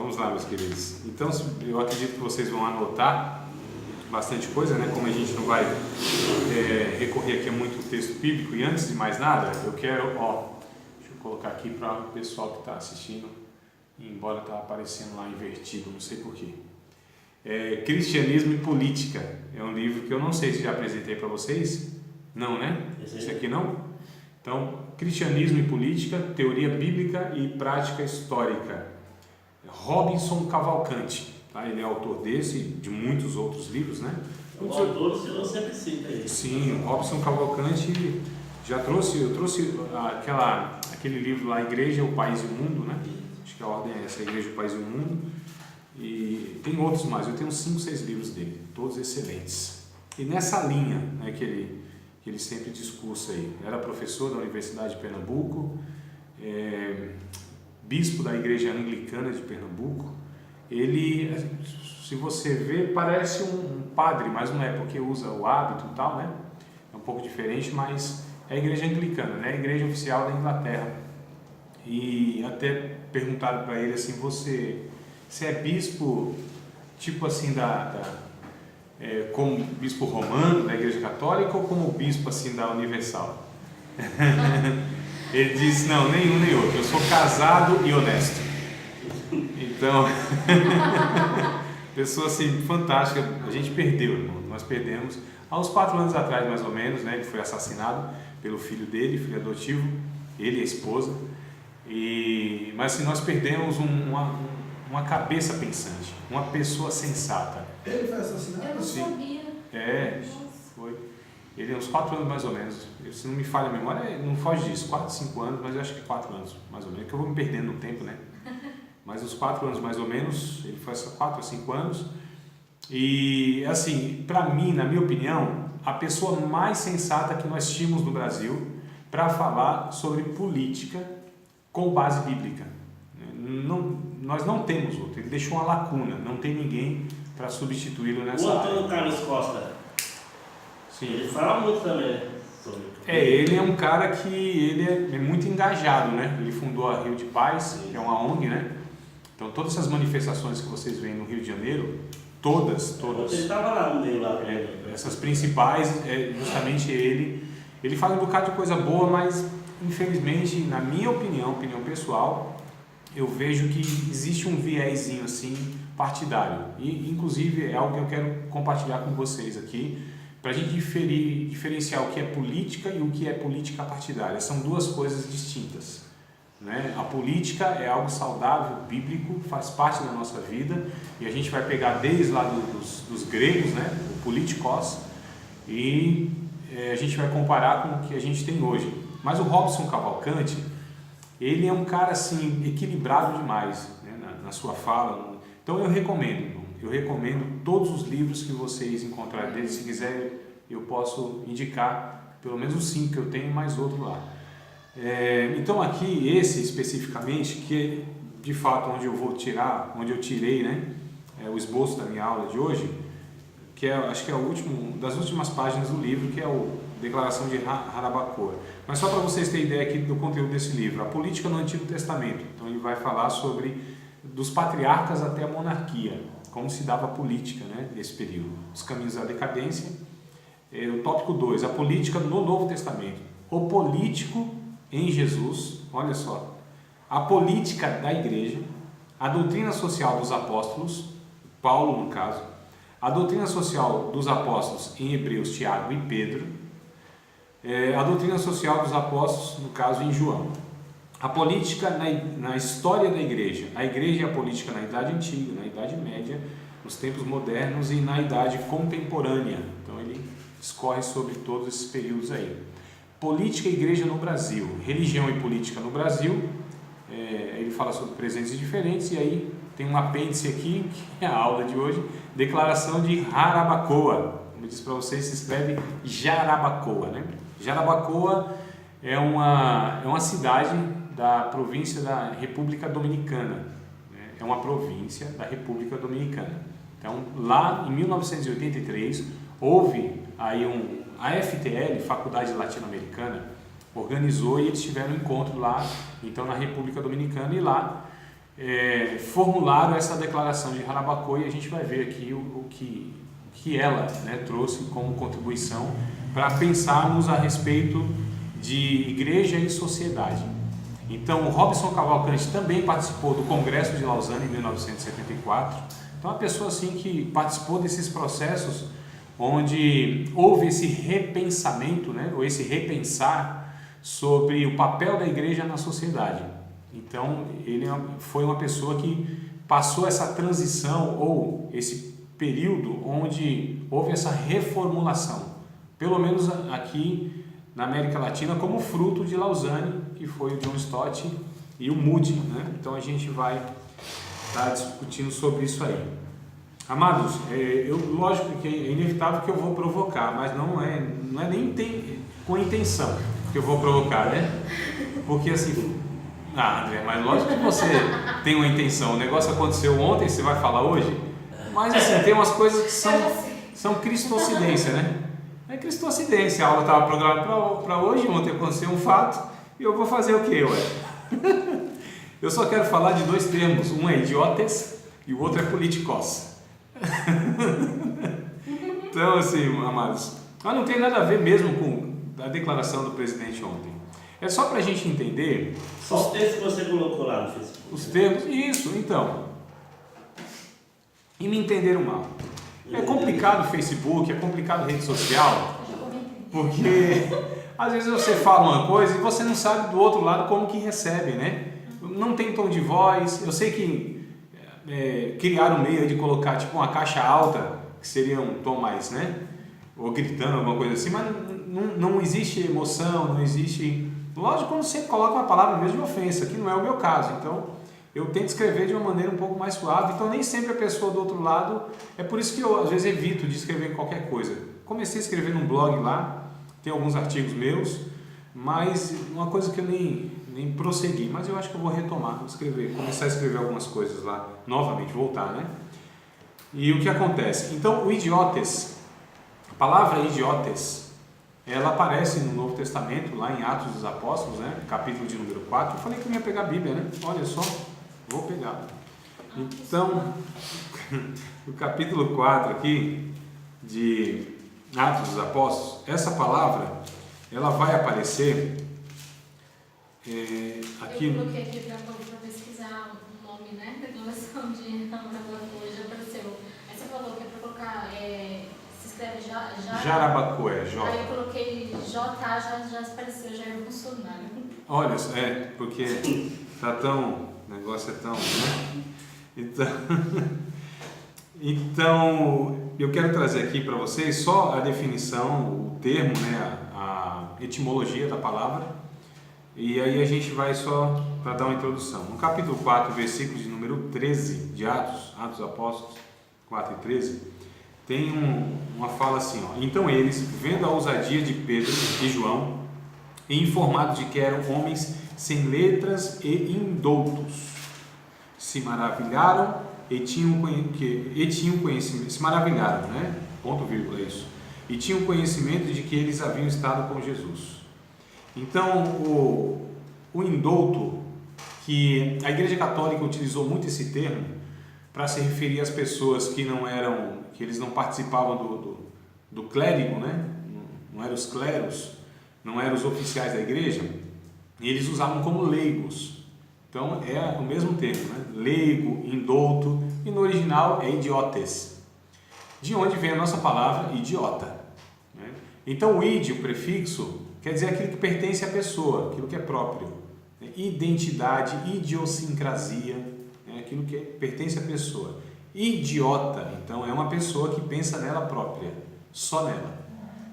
Vamos lá, meus queridos. Então, eu acredito que vocês vão anotar bastante coisa, né? Como a gente não vai recorrer aqui a muito texto bíblico, e antes de mais nada, eu quero, deixa eu colocar aqui para o pessoal que está assistindo, embora está aparecendo lá invertido, não sei porquê. Cristianismo e Política é um livro que eu não sei se já apresentei para vocês. Não, né? Esse aqui não? Então, Cristianismo e Política, Teoria Bíblica e Prática Histórica. Robinson Cavalcante, tá? Ele é autor desse e de muitos outros livros, né? O autor você sempre cita ele. Sim, o Robinson Cavalcante já trouxe, eu trouxe aquele livro lá, Igreja, o País e o Mundo, né? Acho que a ordem é essa, Igreja, o País e o Mundo. E tem outros mais, eu tenho 5, 6 livros dele, todos excelentes. E nessa linha, né, que ele sempre discursa aí, era professor da Universidade de Pernambuco, bispo da Igreja Anglicana de Pernambuco. Ele, se você ver, parece um padre, mas não é, porque usa o hábito e tal, né? É um pouco diferente, mas é a Igreja Anglicana, né? A Igreja Oficial da Inglaterra. E até perguntaram para ele assim, você é bispo, tipo assim, como bispo romano da Igreja Católica ou como bispo assim da Universal? Ele disse, não, nenhum nem outro, eu sou casado e honesto. Então, pessoa assim, fantástica. A gente perdeu, irmão, nós perdemos há uns 4 anos atrás mais ou menos, né? Ele foi assassinado pelo filho dele, filho adotivo, ele e a esposa. Mas assim, nós perdemos uma cabeça pensante, uma pessoa sensata. Ele foi assassinado? Eu não sabia. Foi. Ele é uns 4 anos mais ou menos, se não me falha a memória, não foge disso, 4, 5 anos, mas eu acho que 4 anos mais ou menos, que eu vou me perdendo no tempo, né? Mas uns 4 anos mais ou menos, ele foi 4 a 5 anos. E assim, para mim, na minha opinião, a pessoa mais sensata que nós tínhamos no Brasil para falar sobre política com base bíblica. Nós não temos outro, ele deixou uma lacuna, não tem ninguém para substituí-lo nessa área. O Antônio Carlos Costa, sim. Ele fala muito também sobre... Ele é um cara que ele é muito engajado, né? Ele fundou a Rio de Paz, que é uma ONG, né? Então todas essas manifestações que vocês veem no Rio de Janeiro, todas. Ele estava lá no meio lá. Essas principais, justamente ele faz um bocado de coisa boa, mas infelizmente, na minha opinião pessoal, eu vejo que existe um viezinho assim partidário. E inclusive é algo que eu quero compartilhar com vocês aqui, para a gente diferenciar o que é política e o que é política partidária. São duas coisas distintas, né? A política é algo saudável, bíblico, faz parte da nossa vida, e a gente vai pegar desde lá dos gregos, né? O politikos, e a gente vai comparar com o que a gente tem hoje. Mas o Robinson Cavalcante, ele é um cara assim, equilibrado demais, né? na sua fala. Então eu recomendo todos os livros que vocês encontrarem dele. Se quiserem, eu posso indicar pelo menos os 5 que eu tenho, mais outro lá. Então aqui, esse especificamente, que de fato onde eu tirei, né, o esboço da minha aula de hoje, que acho que é o último, das últimas páginas do livro, que é a Declaração de Jarabacoa. Mas só para vocês terem ideia aqui do conteúdo desse livro, a política no Antigo Testamento. Então ele vai falar dos patriarcas até a monarquia, como se dava a política, né, nesse período, os caminhos da decadência. O tópico 2, a política no Novo Testamento, o político em Jesus, olha só, a política da igreja, a doutrina social dos apóstolos, Paulo no caso, a doutrina social dos apóstolos em Hebreus, Tiago e Pedro, a doutrina social dos apóstolos, no caso em João. A política na história da igreja, a igreja e a política na Idade Antiga, na Idade Média, nos tempos modernos e na Idade Contemporânea. Então ele discorre sobre todos esses períodos aí. Política e igreja no Brasil, religião e política no Brasil, ele fala sobre presentes diferentes, e aí tem um apêndice aqui, que é a aula de hoje, Declaração de Jarabacoa. Como eu disse para vocês, se escreve Jarabacoa, né? Jarabacoa é uma cidade da província da República Dominicana, né? É uma província da República Dominicana. Então, lá em 1983, houve aí a FTL, Faculdade Latino-Americana, organizou, e eles tiveram um encontro lá, então na República Dominicana, e lá formularam essa declaração de Jarabacoa, e a gente vai ver aqui o que ela, né, trouxe como contribuição para pensarmos a respeito de igreja e sociedade. Então, o Robson Cavalcante também participou do Congresso de Lausanne em 1974. Então, é uma pessoa assim que participou desses processos onde houve esse repensamento, né, ou esse repensar sobre o papel da igreja na sociedade. Então, ele foi uma pessoa que passou essa transição ou esse período onde houve essa reformulação, pelo menos aqui na América Latina, como fruto de Lausanne, que foi o John Stott e o Moody, né? Então a gente vai estar discutindo sobre isso aí. Amados, lógico que é inevitável que eu vou provocar, mas não é nem com intenção que eu vou provocar, né? Porque assim, André, mas lógico que você tem uma intenção, o negócio aconteceu ontem, você vai falar hoje? Mas assim, tem umas coisas que são cristocidência, né? É cristocidência, a aula estava programada para hoje, ontem aconteceu um fato, e eu vou fazer o quê, ué? Eu só quero falar de dois termos, um é idiotes e o outro é politikos. Então assim, amados, mas não tem nada a ver mesmo com a declaração do presidente ontem. É só para a gente entender... Só os textos que você colocou lá no Facebook. Os termos, isso, então... E me entenderam mal. É complicado o Facebook, é complicado a rede social, porque às vezes você fala uma coisa e você não sabe do outro lado como que recebe, né? Não tem tom de voz. Eu sei que criaram um meio de colocar tipo uma caixa alta, que seria um tom mais, né? Ou gritando, alguma coisa assim, mas não existe emoção, não existe... Lógico, quando você coloca uma palavra mesmo de ofensa, que não é o meu caso, então... Eu tento escrever de uma maneira um pouco mais suave, então nem sempre a pessoa do outro lado... É por isso que eu, às vezes, evito de escrever qualquer coisa. Comecei a escrever num blog lá, tem alguns artigos meus, mas uma coisa que eu nem prossegui. Mas eu acho que eu vou retomar, começar a escrever algumas coisas lá, novamente, voltar, né? E o que acontece? Então, o idiotes, a palavra idiotes, ela aparece no Novo Testamento, lá em Atos dos Apóstolos, né? Capítulo de número 4. Eu falei que eu ia pegar a Bíblia, né? Olha só. Vou pegar. Então, no capítulo 4 aqui, de Atos dos Apóstolos, essa palavra, ela vai aparecer aqui... Eu coloquei aqui para pesquisar o nome, né, da declaração de Jarabacoa, já apareceu. Aí você falou que é para colocar, se escreve Jarabacoa, J. Aí eu coloquei J, já apareceu, já é funcionário. Olha, porque tá tão... O negócio é tão... Né? Então, eu quero trazer aqui para vocês só a definição, o termo, né, a etimologia da palavra, e aí a gente vai só para dar uma introdução. No capítulo 4, versículo de número 13 de Atos Apóstolos, 4 e 13, tem uma fala assim, ó: Então eles, vendo a ousadia de Pedro e João, e informados de que eram homens sem letras e indoutos, se maravilharam e tinham conhecimento, se maravilharam, né? Ponto vírgula, isso. E tinham conhecimento de que eles haviam estado com Jesus. Então, o indouto, que a Igreja Católica utilizou muito esse termo para se referir às pessoas que eles não participavam do clérigo, né? Não eram os cleros, não eram os oficiais da igreja, e eles usavam como leigos. Então é o mesmo termo, né? Leigo, indouto, e no original é idiotes, de onde vem a nossa palavra idiota, né? Então o id, o prefixo, quer dizer aquilo que pertence à pessoa, aquilo que é próprio, né? Identidade, idiosincrasia, né? Aquilo que pertence à pessoa. Idiota, então, é uma pessoa que pensa nela própria, só nela,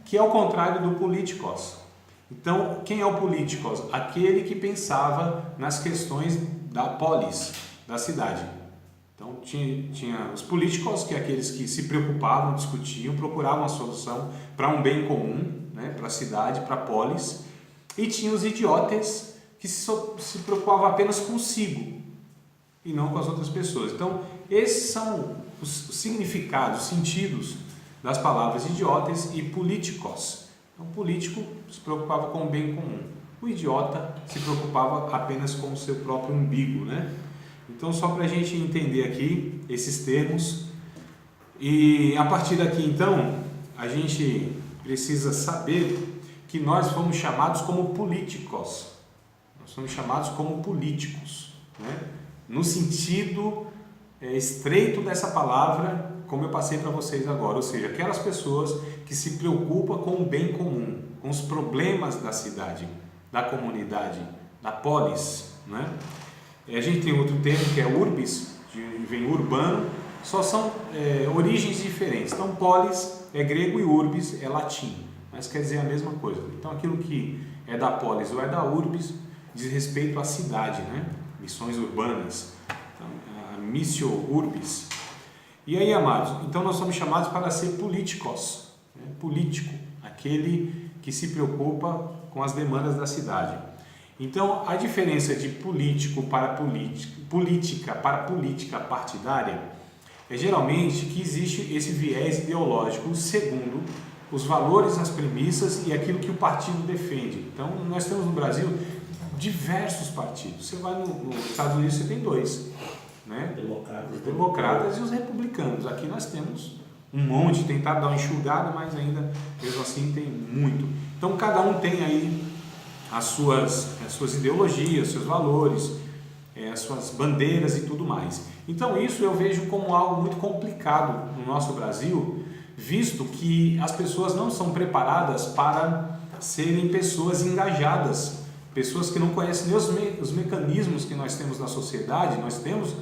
que é o contrário do politikos. Então, quem é o politikos? Aquele que pensava nas questões da polis, da cidade. Então, tinha os políticos, que é aqueles que se preocupavam, discutiam, procuravam a solução para um bem comum, né, para a cidade, para a polis. E tinha os idiotes, que se preocupavam apenas consigo e não com as outras pessoas. Então, esses são os significados, os sentidos das palavras idiotes e politikos. Então, o político se preocupava com o bem comum. O idiota se preocupava apenas com o seu próprio umbigo, né? Então, só para a gente entender aqui esses termos, e a partir daqui, então, a gente precisa saber que nós fomos chamados como políticos. Nós somos chamados como políticos, né? No sentido estreito dessa palavra, como eu passei para vocês agora, ou seja, aquelas pessoas que se preocupam com o bem comum, com os problemas da cidade, da comunidade, da polis, né? A gente tem outro termo que é urbis, vem urbano, só são origens diferentes. Então, polis é grego e urbis é latim, mas quer dizer a mesma coisa. Então, aquilo que é da polis ou é da urbis diz respeito à cidade, né? Missões urbanas, então, a missio urbis. E aí, amados, então nós somos chamados para ser políticos, né? Político, aquele que se preocupa com as demandas da cidade. Então, a diferença de político para política para política partidária é geralmente que existe esse viés ideológico segundo os valores, as premissas e aquilo que o partido defende. Então, nós temos no Brasil diversos partidos. Você vai nos Estados Unidos, você tem dois, né? Os democratas e os republicanos. Aqui nós temos um monte, tentado dar uma enxugada, mas ainda, mesmo assim, tem muito. Então, cada um tem aí as suas ideologias, seus valores, as suas bandeiras e tudo mais. Então, isso eu vejo como algo muito complicado no nosso Brasil, visto que as pessoas não são preparadas para serem pessoas engajadas, pessoas que não conhecem nem os mecanismos que nós temos na sociedade. Nós temos,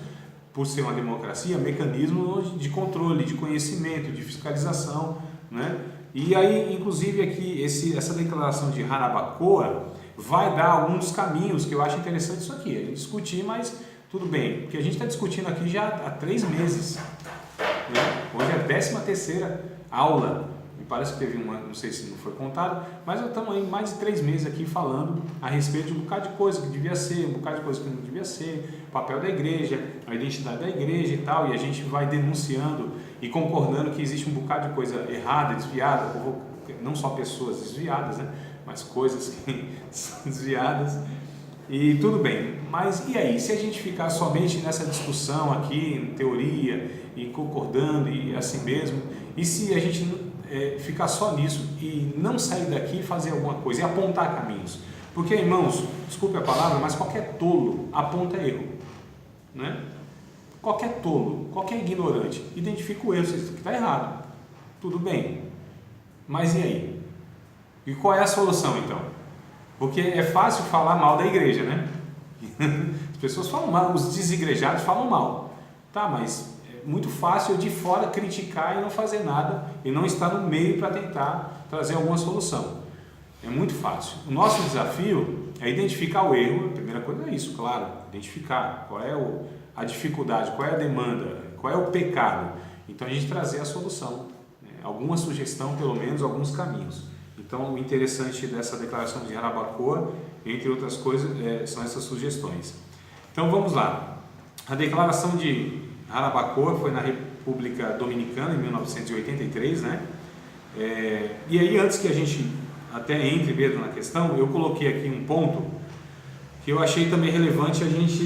por ser uma democracia, mecanismos de controle, de conhecimento, de fiscalização, né? E aí, inclusive, aqui, essa declaração de Jarabacoa vai dar alguns caminhos que eu acho interessante isso aqui, a gente discutir, mas tudo bem, porque a gente está discutindo aqui já há 3 meses, né? Hoje é a 13ª aula, me parece que teve uma, não sei se não foi contado, mas eu estamos aí mais de 3 meses aqui falando a respeito de um bocado de coisa que devia ser, um bocado de coisa que não devia ser, o papel da igreja, a identidade da igreja e tal, e a gente vai denunciando e concordando que existe um bocado de coisa errada, desviada, não só pessoas desviadas, né? Mas coisas que são desviadas, e tudo bem. Mas e aí, se a gente ficar somente nessa discussão aqui, em teoria, e concordando, e assim mesmo, e se a gente ficar só nisso e não sair daqui e fazer alguma coisa, e apontar caminhos? Porque, irmãos, desculpe a palavra, mas qualquer tolo aponta erro, né? Qualquer tolo, qualquer ignorante, identifica o erro, isso aqui está errado, tudo bem, mas e aí? E qual é a solução, então? Porque é fácil falar mal da igreja, né? As pessoas falam mal, os desigrejados falam mal. Tá, mas é muito fácil eu de fora criticar e não fazer nada e não estar no meio para tentar trazer alguma solução. É muito fácil. O nosso desafio é identificar o erro. A primeira coisa é isso, claro, identificar qual é a dificuldade, qual é a demanda, qual é o pecado. Então a gente trazer a solução, né? Alguma sugestão, pelo menos alguns caminhos. Então, o interessante dessa declaração de Jarabacoa, entre outras coisas, são essas sugestões. Então, vamos lá. A declaração de Jarabacoa foi na República Dominicana, em 1983, né? E aí, antes que a gente até entre mesmo na questão, eu coloquei aqui um ponto que eu achei também relevante a gente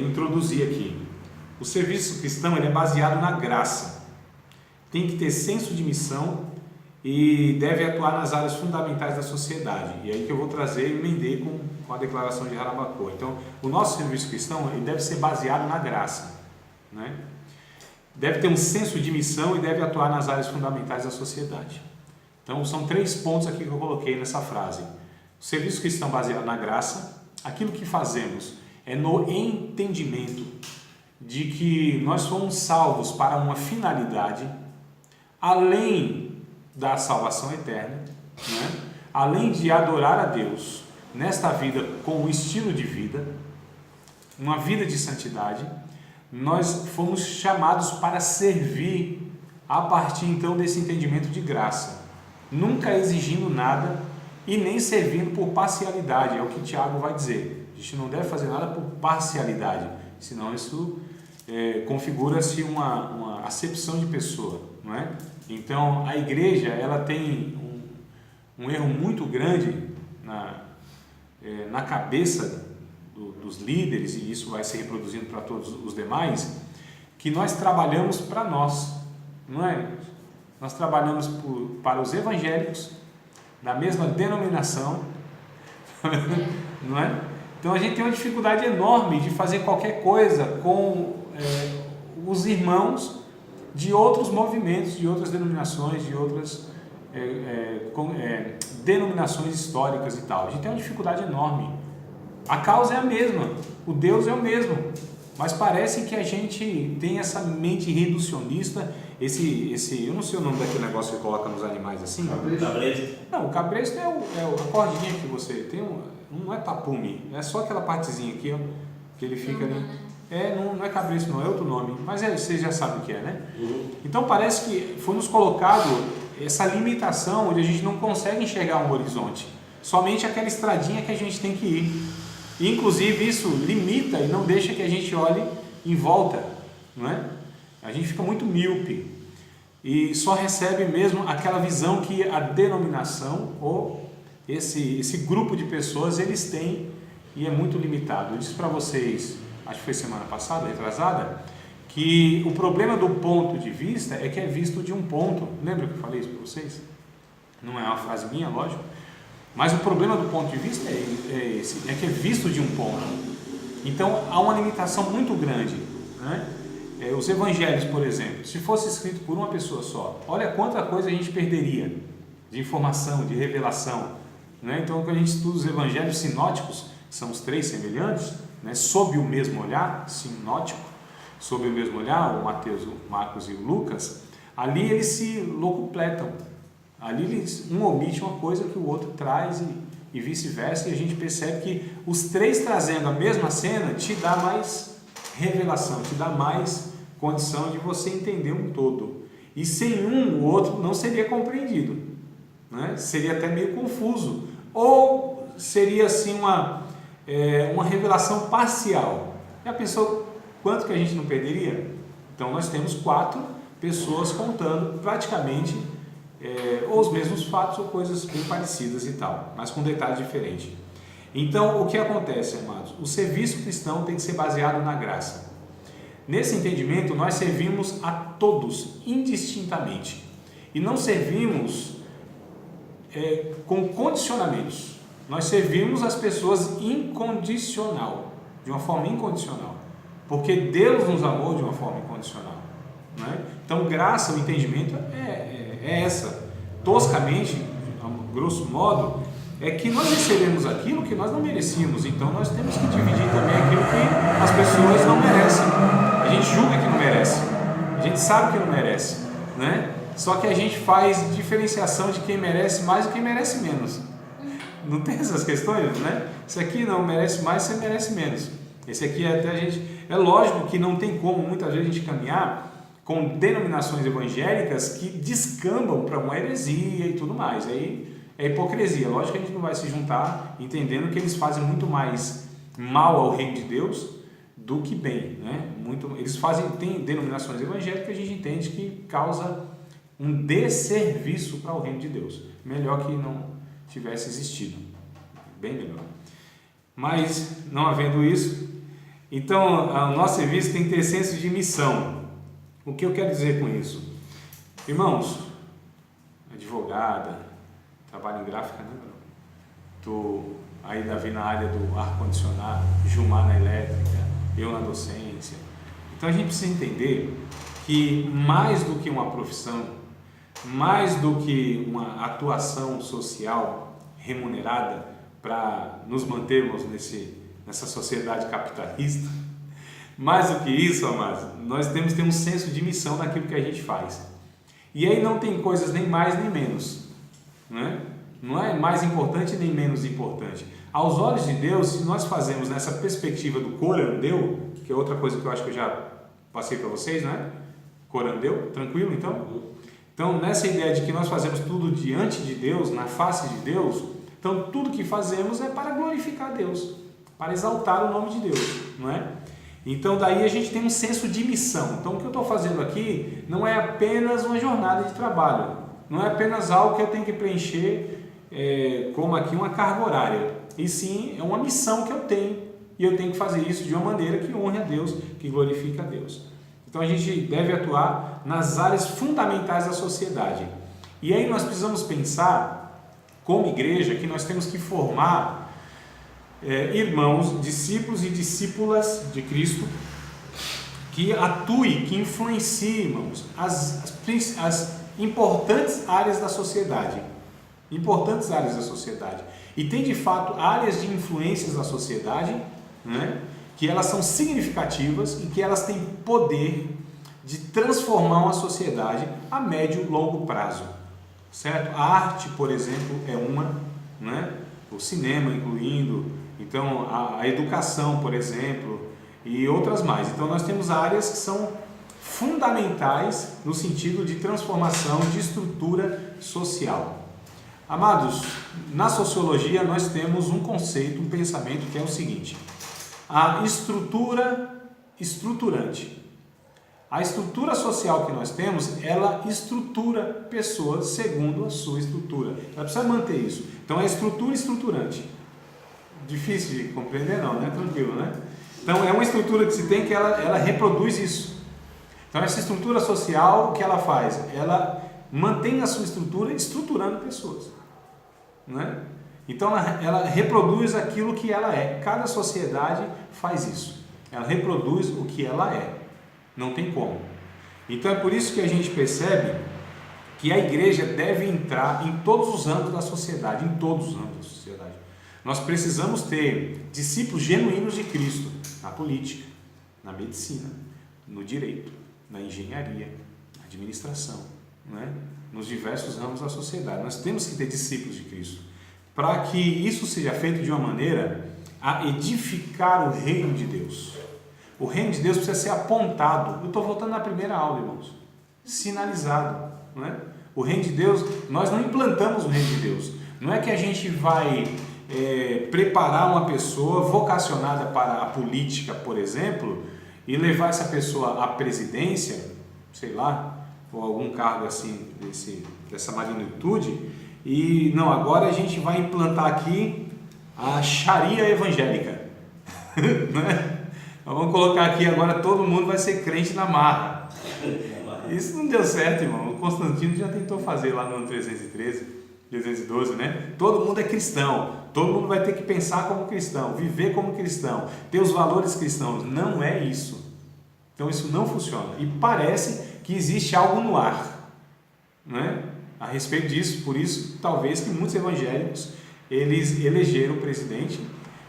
introduzir aqui. O serviço cristão ele é baseado na graça. Tem que ter senso de missão e deve atuar nas áreas fundamentais da sociedade. E aí que eu vou trazer e emendei com a declaração de Jarabacoa. Então, o nosso serviço cristão ele deve ser baseado na graça, né? Deve ter um senso de missão e deve atuar nas áreas fundamentais da sociedade. Então, são 3 pontos aqui que eu coloquei nessa frase. O serviço cristão baseado na graça, aquilo que fazemos é no entendimento de que nós fomos salvos para uma finalidade, além da salvação eterna, né? Além de adorar a Deus nesta vida com o estilo de vida, uma vida de santidade, nós fomos chamados para servir a partir então desse entendimento de graça, nunca exigindo nada e nem servindo por parcialidade, é o que Tiago vai dizer. A gente não deve fazer nada por parcialidade, senão isso configura-se uma acepção de pessoa, não é? Então, a igreja ela tem um erro muito grande na cabeça do dos líderes, e isso vai ser reproduzido para todos os demais, que nós trabalhamos para nós, não é? Nós trabalhamos para os evangélicos, da mesma denominação, não é? Então a gente tem uma dificuldade enorme de fazer qualquer coisa com os irmãos de outros movimentos, de outras denominações, de outras denominações históricas e tal. A gente tem uma dificuldade enorme. A causa é a mesma, o Deus é o mesmo, mas parece que a gente tem essa mente reducionista, eu não sei o nome daquele negócio que coloca nos animais assim. Cabresto. Não, o cabresto é a cordinha que você tem, não é tapume, é só aquela partezinha aqui, ó, que ele fica ali. Não é cabresto não, é outro nome, mas vocês já sabem o que é, né? Então parece que foi nos colocado essa limitação onde a gente não consegue enxergar um horizonte, somente aquela estradinha que a gente tem que ir. E, inclusive isso limita e não deixa que a gente olhe em volta, não é? A gente fica muito míope e só recebe mesmo aquela visão que a denominação ou esse grupo de pessoas eles têm, e é muito limitado. Eu disse para vocês, acho que foi semana passada, retrasada, que o problema do ponto de vista é que é visto de um ponto. Lembra que eu falei isso para vocês? Não é uma frase minha, lógico, mas o problema do ponto de vista é esse, é que é visto de um ponto. Então há uma limitação muito grande, né? Os evangelhos, por exemplo, se fosse escrito por uma pessoa só, olha quanta coisa a gente perderia de informação, de revelação, né? Então quando a gente estuda os evangelhos sinóticos, são os três semelhantes, né? Sob o mesmo olhar, sinótico, sob o mesmo olhar, o Mateus, o Marcos e o Lucas, ali eles se locupletam, ali um omite uma coisa que o outro traz e vice-versa, e a gente percebe que os três trazendo a mesma cena te dá mais revelação, te dá mais condição de você entender um todo, e sem o outro não seria compreendido, né? Seria até meio confuso, ou seria assim uma revelação parcial. Já pensou quanto que a gente não perderia? Então nós temos 4 pessoas contando praticamente ou os mesmos fatos ou coisas bem parecidas e tal, mas com detalhes diferentes. Então o que acontece, amados? O serviço cristão tem que ser baseado na graça. Nesse entendimento nós servimos a todos indistintamente e não servimos com condicionamentos. Nós servimos as pessoas incondicional, de uma forma incondicional, porque Deus nos amou de uma forma incondicional, né? Então graça, o entendimento é essa, toscamente, a grosso modo, é que nós recebemos aquilo que nós não merecíamos, então nós temos que dividir também aquilo que as pessoas não merecem. A gente julga que não merece, a gente sabe que não merece, né? Só que a gente faz diferenciação de quem merece mais e quem merece menos. Não tem essas questões, né? Esse aqui não merece mais, você merece menos. Esse aqui até a gente... É lógico que não tem como muitas vezes a gente caminhar com denominações evangélicas que descambam para uma heresia e tudo mais. Aí é hipocrisia. Lógico que a gente não vai se juntar entendendo que eles fazem muito mais mal ao reino de Deus do que bem, né? Tem denominações evangélicas que a gente entende que causa um desserviço para o reino de Deus. Melhor que não tivesse existido, bem melhor. Mas não havendo isso, então o nosso serviço tem que ter senso de missão. O que eu quero dizer com isso? Irmãos, advogada, trabalho em gráfica, né? Tu aí, Davi, na área do ar-condicionado, Gilmar na elétrica, eu na docência. Então a gente precisa entender que mais do que uma profissão, mais do que uma atuação social remunerada para nos mantermos nessa sociedade capitalista, mais do que isso, amados, nós temos que ter um senso de missão naquilo que a gente faz. E aí não tem coisas nem mais nem menos, né? Não é mais importante nem menos importante. Aos olhos de Deus, se nós fazemos nessa perspectiva do corandeu, que é outra coisa que eu acho que eu já passei para vocês, né? Corandeu, tranquilo então? Então, nessa ideia de que nós fazemos tudo diante de Deus, na face de Deus, então tudo que fazemos é para glorificar Deus, para exaltar o nome de Deus, não é? Então, daí a gente tem um senso de missão. Então, o que eu estou fazendo aqui não é apenas uma jornada de trabalho, não é apenas algo que eu tenho que preencher como aqui uma carga horária, e sim é uma missão que eu tenho e eu tenho que fazer isso de uma maneira que honre a Deus, que glorifique a Deus. Então a gente deve atuar nas áreas fundamentais da sociedade. E aí nós precisamos pensar, como igreja, que nós temos que formar irmãos, discípulos e discípulas de Cristo, que atuem, que influenciem, irmãos, as importantes áreas da sociedade. Importantes áreas da sociedade. E tem de fato áreas de influências da sociedade, né, que elas são significativas e que elas têm poder de transformar uma sociedade a médio e longo prazo. Certo? A arte, por exemplo, é uma, né? O cinema incluindo, então a educação, por exemplo, e outras mais. Então nós temos áreas que são fundamentais no sentido de transformação de estrutura social. Amados, na sociologia nós temos um conceito, um pensamento que é o seguinte: a estrutura estruturante. A estrutura social que nós temos, ela estrutura pessoas segundo a sua estrutura. Ela precisa manter isso. Então, é estrutura estruturante. Difícil de compreender, não, né? Tranquilo, né? Então, é uma estrutura que se tem que ela reproduz isso. Então, essa estrutura social, o que ela faz? Ela mantém a sua estrutura estruturando pessoas. Né? Então, ela reproduz aquilo que ela é. Cada sociedade faz isso. Ela reproduz o que ela é. Não tem como. Então é por isso que a gente percebe que a igreja deve entrar em todos os âmbitos da sociedade, em todos os âmbitos da sociedade. Nós precisamos ter discípulos genuínos de Cristo na política, na medicina, no direito, na engenharia, na administração, né? Nos diversos ramos da sociedade. Nós temos que ter discípulos de Cristo para que isso seja feito de uma maneira a edificar o reino de Deus. O reino de Deus precisa ser apontado. Eu estou voltando na primeira aula, irmãos. Sinalizado. Não é? O reino de Deus, nós não implantamos o reino de Deus. Não é que a gente vai preparar uma pessoa vocacionada para a política, por exemplo, e levar essa pessoa à presidência, sei lá, ou algum cargo assim, dessa magnitude, e não, agora a gente vai implantar aqui a Sharia evangélica. Não é? Vamos colocar aqui agora, todo mundo vai ser crente na marra. Isso não deu certo, irmão. O Constantino já tentou fazer lá no ano 313, 312, né? Todo mundo é cristão, todo mundo vai ter que pensar como cristão, viver como cristão, ter os valores cristãos. Não é isso. Então isso não funciona. E parece que existe algo no ar, né? A respeito disso. Por isso, talvez que muitos evangélicos, eles elegeram o presidente,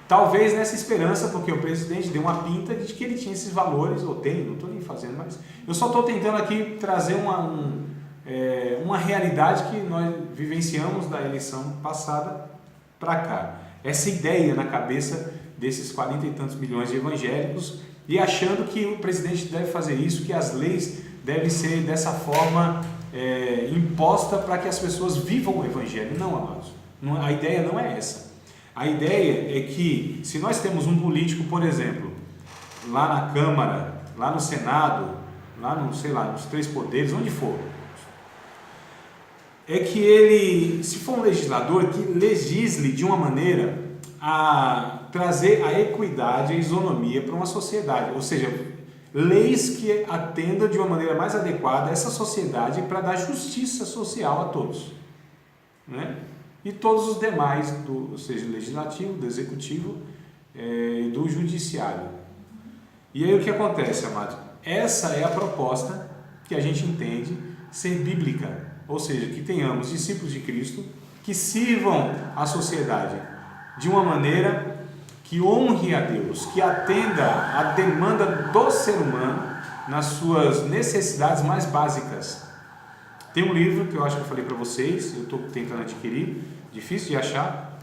talvez nessa esperança, porque o presidente deu uma pinta de que ele tinha esses valores, ou tem, não estou nem fazendo, mas eu só estou tentando aqui trazer uma realidade que nós vivenciamos da eleição passada para cá. Essa ideia na cabeça desses 40 e tantos milhões de evangélicos, e achando que o presidente deve fazer isso, que as leis devem ser dessa forma imposta para que as pessoas vivam o evangelho. Não, amados, a ideia não é essa. A ideia é que, se nós temos um político, por exemplo, lá na Câmara, lá no Senado, lá no, sei lá, nos três poderes, onde for, é que ele, se for um legislador, que legisle de uma maneira a trazer a equidade, a isonomia para uma sociedade, ou seja, leis que atendam de uma maneira mais adequada a essa sociedade para dar justiça social a todos, né? E todos os demais, ou seja, do legislativo, do executivo e do judiciário. E aí o que acontece, amado? Essa é a proposta que a gente entende ser bíblica, ou seja, que tenhamos discípulos de Cristo que sirvam a sociedade de uma maneira que honre a Deus, que atenda à demanda do ser humano nas suas necessidades mais básicas. Tem um livro que eu acho que eu falei para vocês, eu estou tentando adquirir, difícil de achar,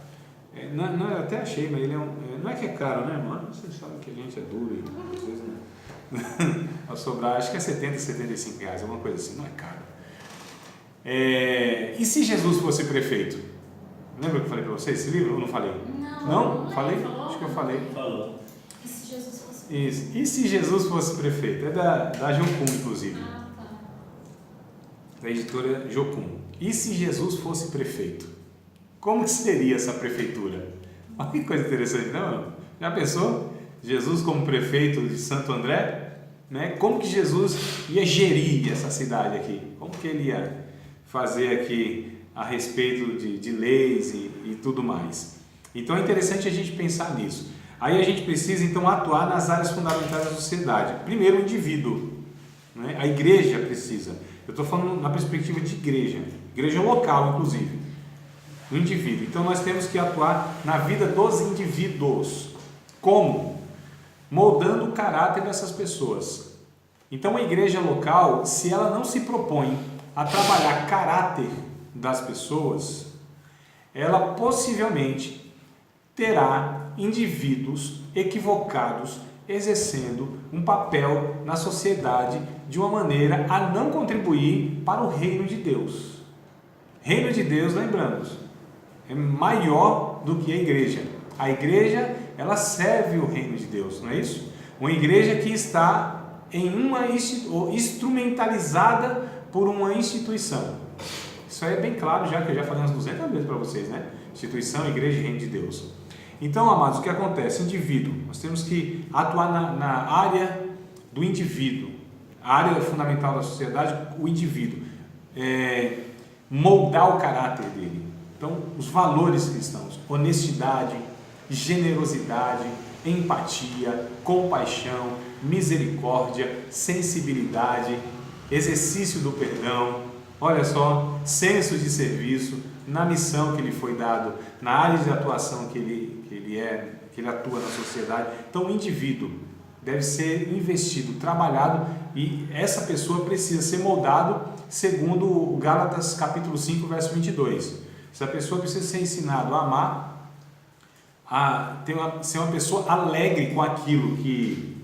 eu até achei, mas ele não é que é caro, né, mano? Vocês sabem que a gente é duro e às vezes não. Ao sobrar, acho que é 70, 75 reais, alguma coisa assim, não é caro. E se Jesus fosse prefeito? Lembra que eu falei para vocês esse livro ou não falei? Não? Falei? Falou. Acho que eu falei. Falou. E se Jesus fosse prefeito? Isso. E se Jesus fosse prefeito? É da Jocum, inclusive. Ah, tá. Da editora Jocum. E se Jesus fosse prefeito? Como que seria essa prefeitura? Olha que coisa interessante, não? Já pensou? Jesus como prefeito de Santo André, né? Como que Jesus ia gerir essa cidade aqui? Como que ele ia fazer aqui a respeito de leis e tudo mais? Então é interessante a gente pensar nisso. Aí a gente precisa então atuar nas áreas fundamentais da sociedade. Primeiro o indivíduo, né? A igreja precisa. Eu estou falando na perspectiva de igreja local inclusive, o indivíduo. Então nós temos que atuar na vida dos indivíduos. Como? Moldando o caráter dessas pessoas. Então a igreja local, se ela não se propõe a trabalhar caráter das pessoas, ela possivelmente terá indivíduos equivocados exercendo um papel na sociedade de uma maneira a não contribuir para o reino de Deus. Reino de Deus, lembramos, é maior do que a igreja. A igreja, ela serve o reino de Deus, não é isso? Uma igreja que está instrumentalizada por uma instituição. Isso aí é bem claro já, que eu já falei umas 200 vezes para vocês, né? Instituição, igreja e reino de Deus. Então, amados, o que acontece? Indivíduo, nós temos que atuar na área do indivíduo, a área fundamental da sociedade, o indivíduo, moldar o caráter dele. Então, os valores cristãos, honestidade, generosidade, empatia, compaixão, misericórdia, sensibilidade, exercício do perdão, olha só, senso de serviço, na missão que lhe foi dado, na área de atuação que ele atua na sociedade. Então o indivíduo deve ser investido, trabalhado, e essa pessoa precisa ser moldado segundo o Gálatas capítulo 5, verso 22. Essa pessoa precisa ser ensinado a amar, ser uma pessoa alegre com aquilo que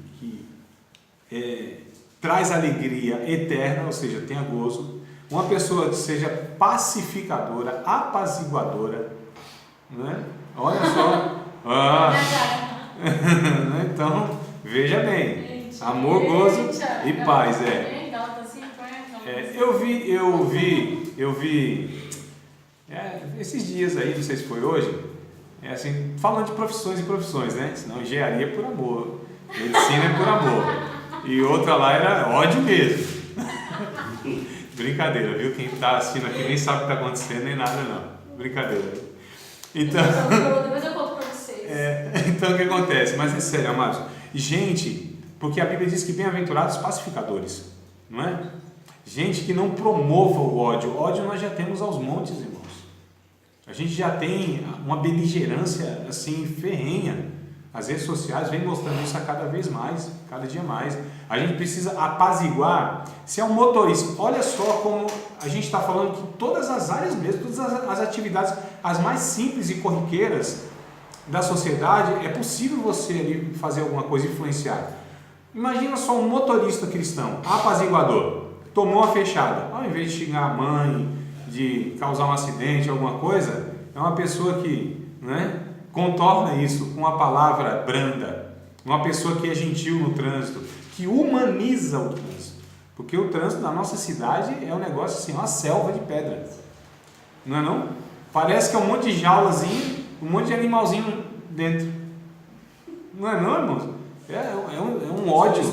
traz alegria eterna, ou seja, tenha gozo. Uma pessoa que seja pacificadora, apaziguadora, né? Olha só. Então, veja bem, amor, gozo e paz. Eu vi esses dias aí, não sei se foi hoje, assim, falando de profissões e profissões, né? Senão engenharia é por amor, medicina é por amor, e outra lá era ódio mesmo. Brincadeira, viu? Quem está assistindo aqui nem sabe o que está acontecendo, nem nada não. Brincadeira. Então, depois eu conto para vocês. Então o que acontece? Mas é sério, amados. Gente, porque a Bíblia diz que bem-aventurados pacificadores, não é? Gente que não promova o ódio. Ódio nós já temos aos montes, irmãos. A gente já tem uma beligerância assim ferrenha. As redes sociais vêm mostrando isso a cada vez mais, cada dia mais. A gente precisa apaziguar. Se é um motorista, olha só como a gente está falando que todas as áreas mesmo, todas as atividades, as mais simples e corriqueiras da sociedade, é possível você ali fazer alguma coisa, influenciar. Imagina só um motorista cristão, apaziguador, tomou uma fechada, ao invés de xingar a mãe, de causar um acidente, alguma coisa, é uma pessoa que, né, contorna isso com uma palavra branda, uma pessoa que é gentil no trânsito, que humaniza o trânsito, porque o trânsito na nossa cidade é um negócio assim, uma selva de pedra, não é não? Parece que é um monte de jaulazinho, um monte de animalzinho dentro, não é não, irmãos? É um ódio,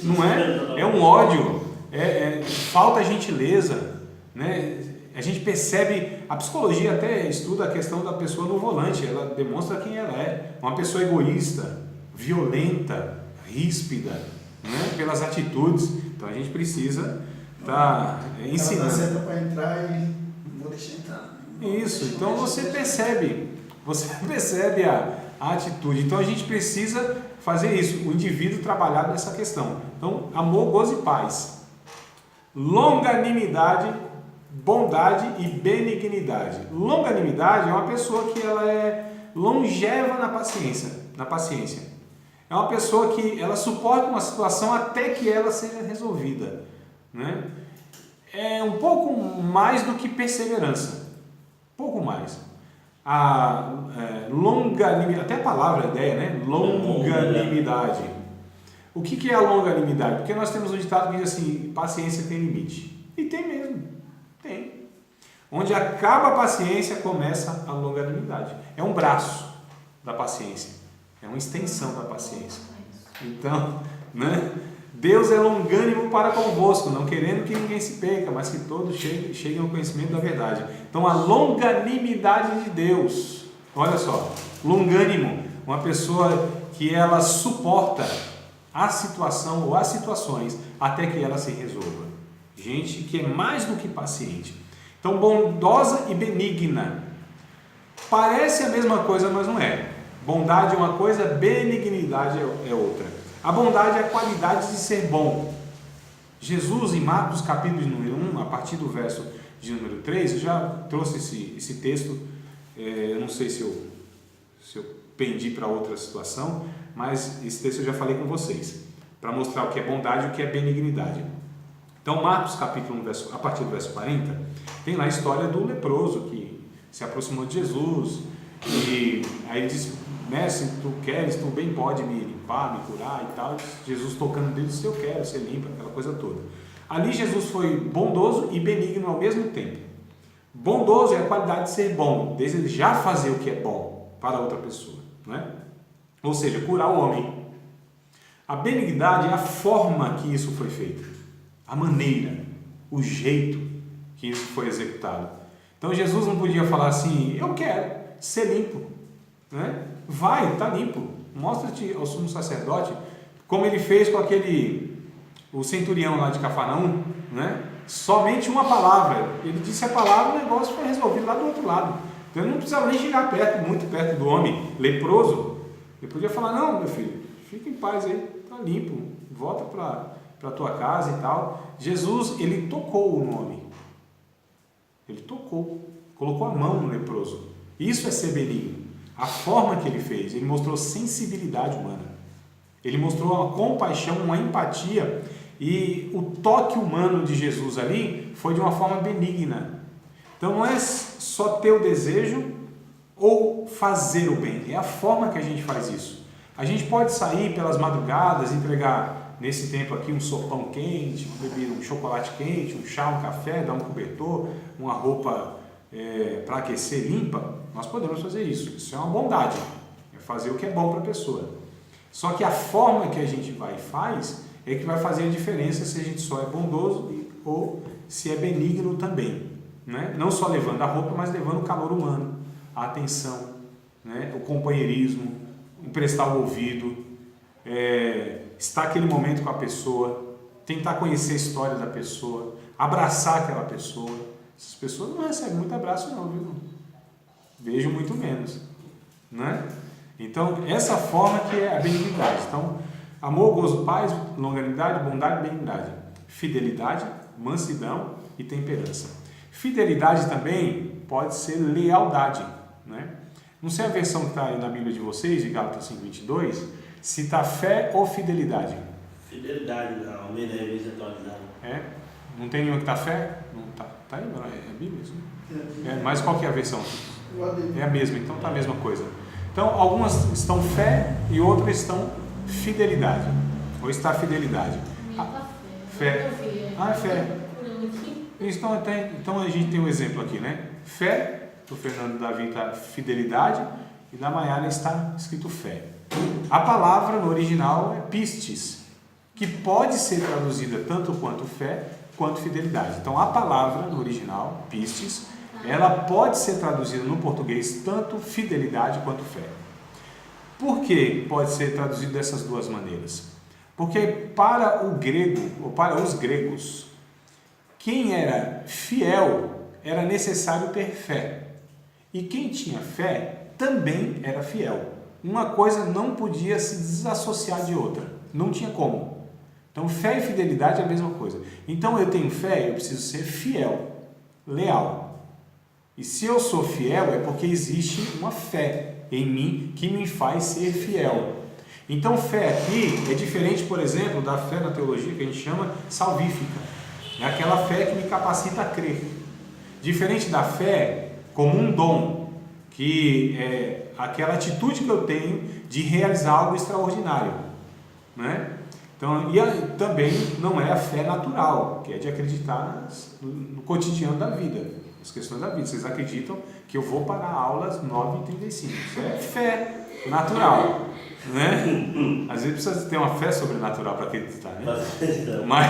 não é? É um ódio, falta gentileza, né? A gente percebe, a psicologia até estuda a questão da pessoa no volante, ela demonstra quem ela é, uma pessoa egoísta, violenta, ríspida, né? Pelas atitudes. Então a gente precisa estar ensinando. Ela senta para entrar e não vou deixar entrar. Isso, então você percebe a atitude. Então a gente precisa fazer isso, o indivíduo trabalhar nessa questão. Então, amor, gozo e paz, longanimidade, bondade e benignidade. Longanimidade é uma pessoa que ela é longeva na paciência. É uma pessoa que ela suporta uma situação até que ela seja resolvida, né? É um pouco mais do que perseverança, pouco mais. Longanimidade, até a palavra, a ideia, né? Longanimidade. O que é a longanimidade? Porque nós temos um ditado que diz assim, paciência tem limite. E tem mesmo, tem. Onde acaba a paciência, começa a longanimidade. É um braço da paciência. É uma extensão da paciência. Então, né? Deus é longânimo para convosco, não querendo que ninguém se perca, mas que todos cheguem ao conhecimento da verdade. Então, a longanimidade de Deus, olha só, longânimo, uma pessoa que ela suporta a situação ou as situações até que ela se resolva. Gente que é mais do que paciente. Então, bondosa e benigna. Parece a mesma coisa, mas não é. Bondade é uma coisa, benignidade é outra. A bondade é a qualidade de ser bom. Jesus, em Marcos capítulo número 1, a partir do verso de número 3, eu já trouxe esse texto, eu não sei se eu pendi para outra situação, mas esse texto eu já falei com vocês, para mostrar o que é bondade e o que é benignidade. Então, Marcos capítulo 1, a partir do verso 40, tem lá a história do leproso que se aproximou de Jesus, e aí ele disse: mestre, se tu queres, tu bem pode me limpar, me curar e tal. Jesus tocando nele disse: eu quero ser limpo, aquela coisa toda. Ali Jesus foi bondoso e benigno ao mesmo tempo. Bondoso é a qualidade de ser bom, desejar fazer o que é bom para outra pessoa, né? Ou seja, curar o homem. A benignidade é a forma que isso foi feito, a maneira, o jeito que isso foi executado. Então Jesus não podia falar assim: eu quero ser limpo, né? Vai, está limpo, mostra-te ao sumo sacerdote, como ele fez com o centurião lá de Cafarnaum, né? Somente uma palavra, ele disse a palavra, o negócio foi resolvido lá do outro lado. Então ele não precisava nem chegar muito perto do homem leproso. Ele podia falar: não, meu filho, fica em paz aí, está limpo, volta para a tua casa e tal. Jesus, ele tocou no homem, ele tocou, colocou a mão no leproso. Isso é ser benigno. A forma que ele fez, ele mostrou sensibilidade humana, ele mostrou uma compaixão, uma empatia, e o toque humano de Jesus ali foi de uma forma benigna. Então não é só ter o desejo ou fazer o bem, é a forma que a gente faz isso. A gente pode sair pelas madrugadas, entregar nesse tempo aqui um sopão quente, um chocolate quente, um chá, um café, dar um cobertor, uma roupa para aquecer limpa. Nós podemos fazer isso. Isso é uma bondade, é fazer o que é bom para a pessoa. Só que a forma que a gente vai e faz é que vai fazer a diferença se a gente só é bondoso ou se é benigno também, né? Não só levando a roupa, mas levando o calor humano, a atenção, né? O companheirismo, emprestar o ouvido, estar aquele momento com a pessoa, tentar conhecer a história da pessoa, abraçar aquela pessoa. Essas pessoas não recebem muito abraço não, viu? Vejo muito menos, né? Então, essa forma que é a benignidade. Então, amor, gozo, paz, longanimidade, bondade e benignidade. Fidelidade, mansidão e temperança. Fidelidade também pode ser lealdade, né? Não sei a versão que está aí na Bíblia de vocês, de Gálatas 5:22, se está fé ou fidelidade. Fidelidade, na Almeida Revista Atualizada. Não tem nenhuma que está fé? Não está. Está aí, é a Bíblia? Mas qual que é a versão? É a mesma, então está a mesma coisa. Então, algumas estão fé e outras estão fidelidade. Ou está fidelidade. Fé. É fé. Então a gente tem um exemplo aqui, né? Fé, do Fernando Davi está fidelidade e da Maiara está escrito fé. A palavra no original é pistis, que pode ser traduzida tanto quanto fé quanto fidelidade. Então a palavra no original, pistis, ela pode ser traduzida no português tanto fidelidade quanto fé. Por que pode ser traduzido dessas duas maneiras? Porque para o grego, ou para os gregos, quem era fiel era necessário ter fé. E quem tinha fé também era fiel. Uma coisa não podia se desassociar de outra. Não tinha como. Então fé e fidelidade é a mesma coisa. Então eu tenho fé, eu preciso ser fiel, leal. E se eu sou fiel é porque existe uma fé em mim que me faz ser fiel. Então fé aqui é diferente, por exemplo, da fé na teologia que a gente chama salvífica. É aquela fé que me capacita a crer. Diferente da fé como um dom, que é aquela atitude que eu tenho de realizar algo extraordinário, né? Então, também não é a fé natural, que é de acreditar no cotidiano da vida, nas questões da vida. Vocês acreditam que eu vou para a aula às 9h35. Isso é fé natural. né? Às vezes precisa ter uma fé sobrenatural para acreditar, né? Mas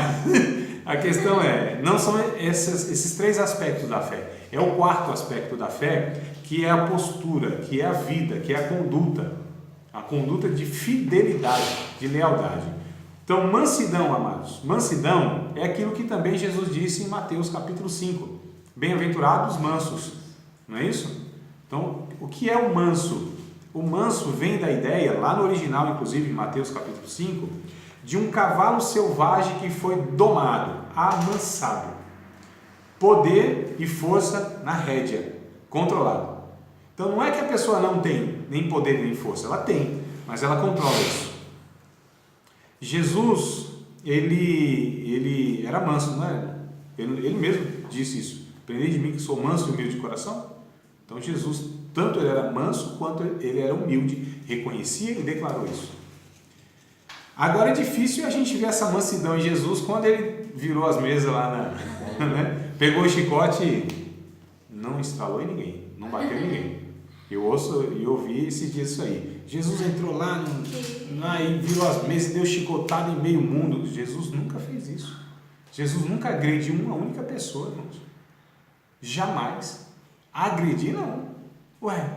a questão é, não são esses três aspectos da fé. É o quarto aspecto da fé, que é a postura, que é a vida, que é a conduta de fidelidade, de lealdade. Então, mansidão, amados, mansidão é aquilo que também Jesus disse em Mateus capítulo 5. Bem-aventurados os mansos, não é isso? Então, o que é o manso? O manso vem da ideia, lá no original, inclusive, em Mateus capítulo 5, de um cavalo selvagem que foi domado, amansado. Poder e força na rédea, controlado. Então, não é que a pessoa não tem nem poder nem força, ela tem, mas ela controla isso. Jesus, ele era manso, não é? Ele mesmo disse isso. Aprendei de mim que sou manso e humilde de coração. Então, Jesus, tanto ele era manso quanto ele era humilde, reconhecia e declarou isso. Agora é difícil a gente ver essa mansidão em Jesus quando ele virou as mesas lá, né? Pegou o chicote e não estralou em ninguém, não bateu em ninguém. Eu ouço e ouvi esse dia isso aí. Jesus entrou lá e virou as mesas e deu chicotada em meio mundo. Jesus nunca fez isso. Jesus nunca agrediu uma única pessoa, irmãos. Jamais. Agredir, não. Ué,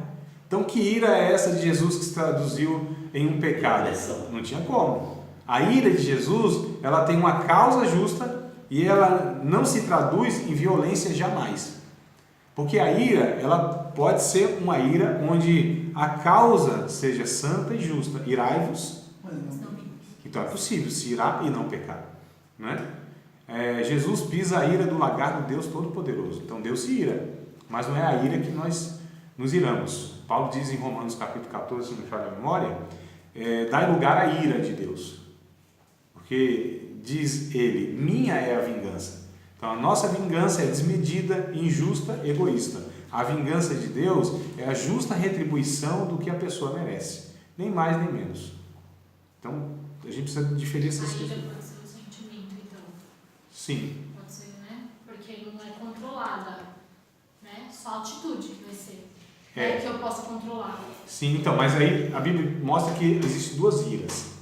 então que ira é essa de Jesus que se traduziu em um pecado? Não tinha como. A ira de Jesus, ela tem uma causa justa e ela não se traduz em violência jamais. Porque a ira, ela pode ser uma ira onde a causa seja santa e justa. Irai-vos. Então é possível se irar e não pecar, não é? Jesus pisa a ira do lagar do Deus Todo-Poderoso. Então Deus se ira, mas não é a ira que nós nos iramos. Paulo diz em Romanos capítulo 14, se não me falha a memória, dai lugar à ira de Deus. Porque diz ele, minha é a vingança. Então a nossa vingança é desmedida, injusta, egoísta. A vingança de Deus é a justa retribuição do que a pessoa merece. Nem mais nem menos. Então a gente precisa diferir essas coisas. A ira pode ser um sentimento, então. Sim. Pode ser, né? Porque não é controlada, né? Só a atitude que vai ser. É que eu posso controlar. Sim, então, mas aí a Bíblia mostra que existem duas iras.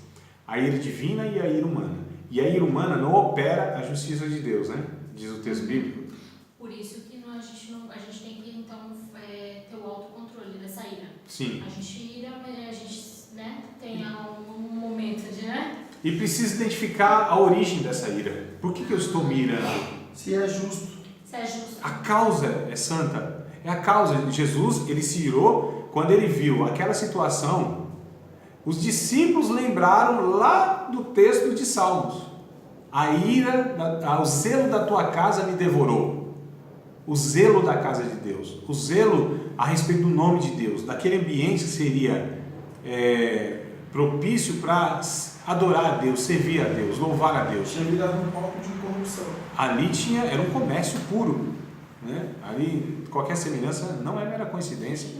A ira divina e a ira humana. E a ira humana não opera a justiça de Deus, né? Diz o texto bíblico. Por isso que a gente tem que, então, ter o autocontrole dessa ira. Sim. A gente ira, mas a gente, né, tem um momento de, né? E precisa identificar a origem dessa ira. Por que eu estou me irando? Se é justo. Se é justo. A causa é santa. É a causa. Jesus, ele se irou quando ele viu aquela situação. Os discípulos lembraram lá do texto de Salmos. A ira, o zelo da tua casa me devorou. O zelo da casa de Deus. O zelo a respeito do nome de Deus. Daquele ambiente que seria propício para adorar a Deus, servir a Deus, louvar a Deus. Tinha virado um palco de corrupção. Ali era um comércio puro, né? Ali qualquer semelhança não é mera coincidência.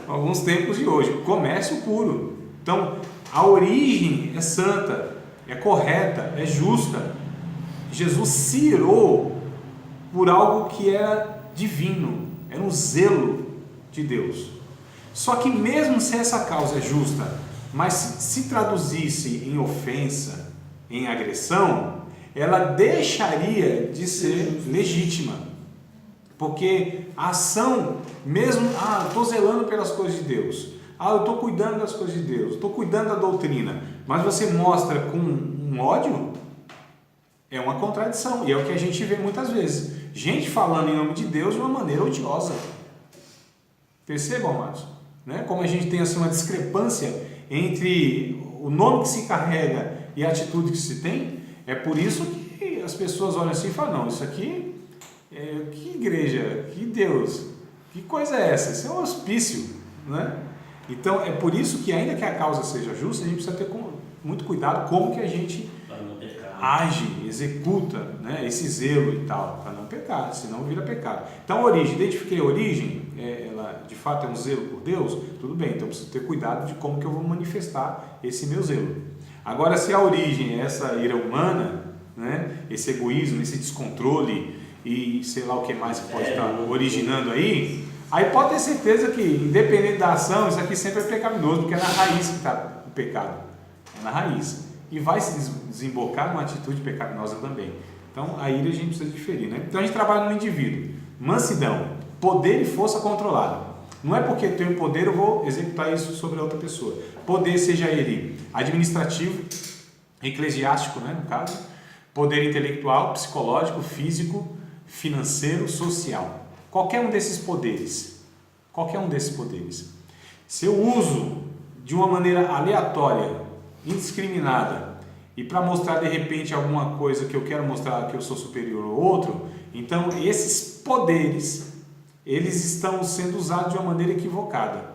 Alguns tempos de hoje, comércio puro. Então a origem é santa, é correta, é justa. Jesus se irou por algo que era divino, era um zelo de Deus. Só que mesmo se essa causa é justa, mas se traduzisse em ofensa, em agressão, ela deixaria de ser legítima. Porque a ação, mesmo, eu estou zelando pelas coisas de Deus, eu estou cuidando das coisas de Deus, estou cuidando da doutrina, mas você mostra com um ódio, é uma contradição, e é o que a gente vê muitas vezes. Gente falando em nome de Deus de uma maneira odiosa. Percebam, amados? Né? Como a gente tem assim, uma discrepância entre o nome que se carrega e a atitude que se tem. É por isso que as pessoas olham assim e falam, não, isso aqui, que igreja, que Deus, que coisa é essa? Isso é um hospício, né? Então é por isso que ainda que a causa seja justa, a gente precisa ter muito cuidado como que a gente age, executa, né, esse zelo e tal, para não pecar, senão vira pecado. Então a origem, identifiquei a origem, ela de fato é um zelo por Deus, tudo bem, então preciso ter cuidado de como que eu vou manifestar esse meu zelo. Agora, se a origem é essa ira humana, né, esse egoísmo, esse descontrole e sei lá o que mais pode estar originando aí, Aí pode ter certeza que, independente da ação, isso aqui sempre é pecaminoso, porque é na raiz que está o pecado. É na raiz. E vai se desembocar numa atitude pecaminosa também. Então, a ira a gente precisa diferir, né? Então, a gente trabalha no indivíduo. Mansidão, poder e força controlada. Não é porque eu tenho poder eu vou executar isso sobre a outra pessoa. Poder, seja ele administrativo, eclesiástico, né, no caso. Poder intelectual, psicológico, físico, financeiro, social. Qualquer um desses poderes. Qualquer um desses poderes. Se eu uso de uma maneira aleatória, indiscriminada, e para mostrar de repente alguma coisa que eu quero mostrar que eu sou superior ao outro, então esses poderes, eles estão sendo usados de uma maneira equivocada.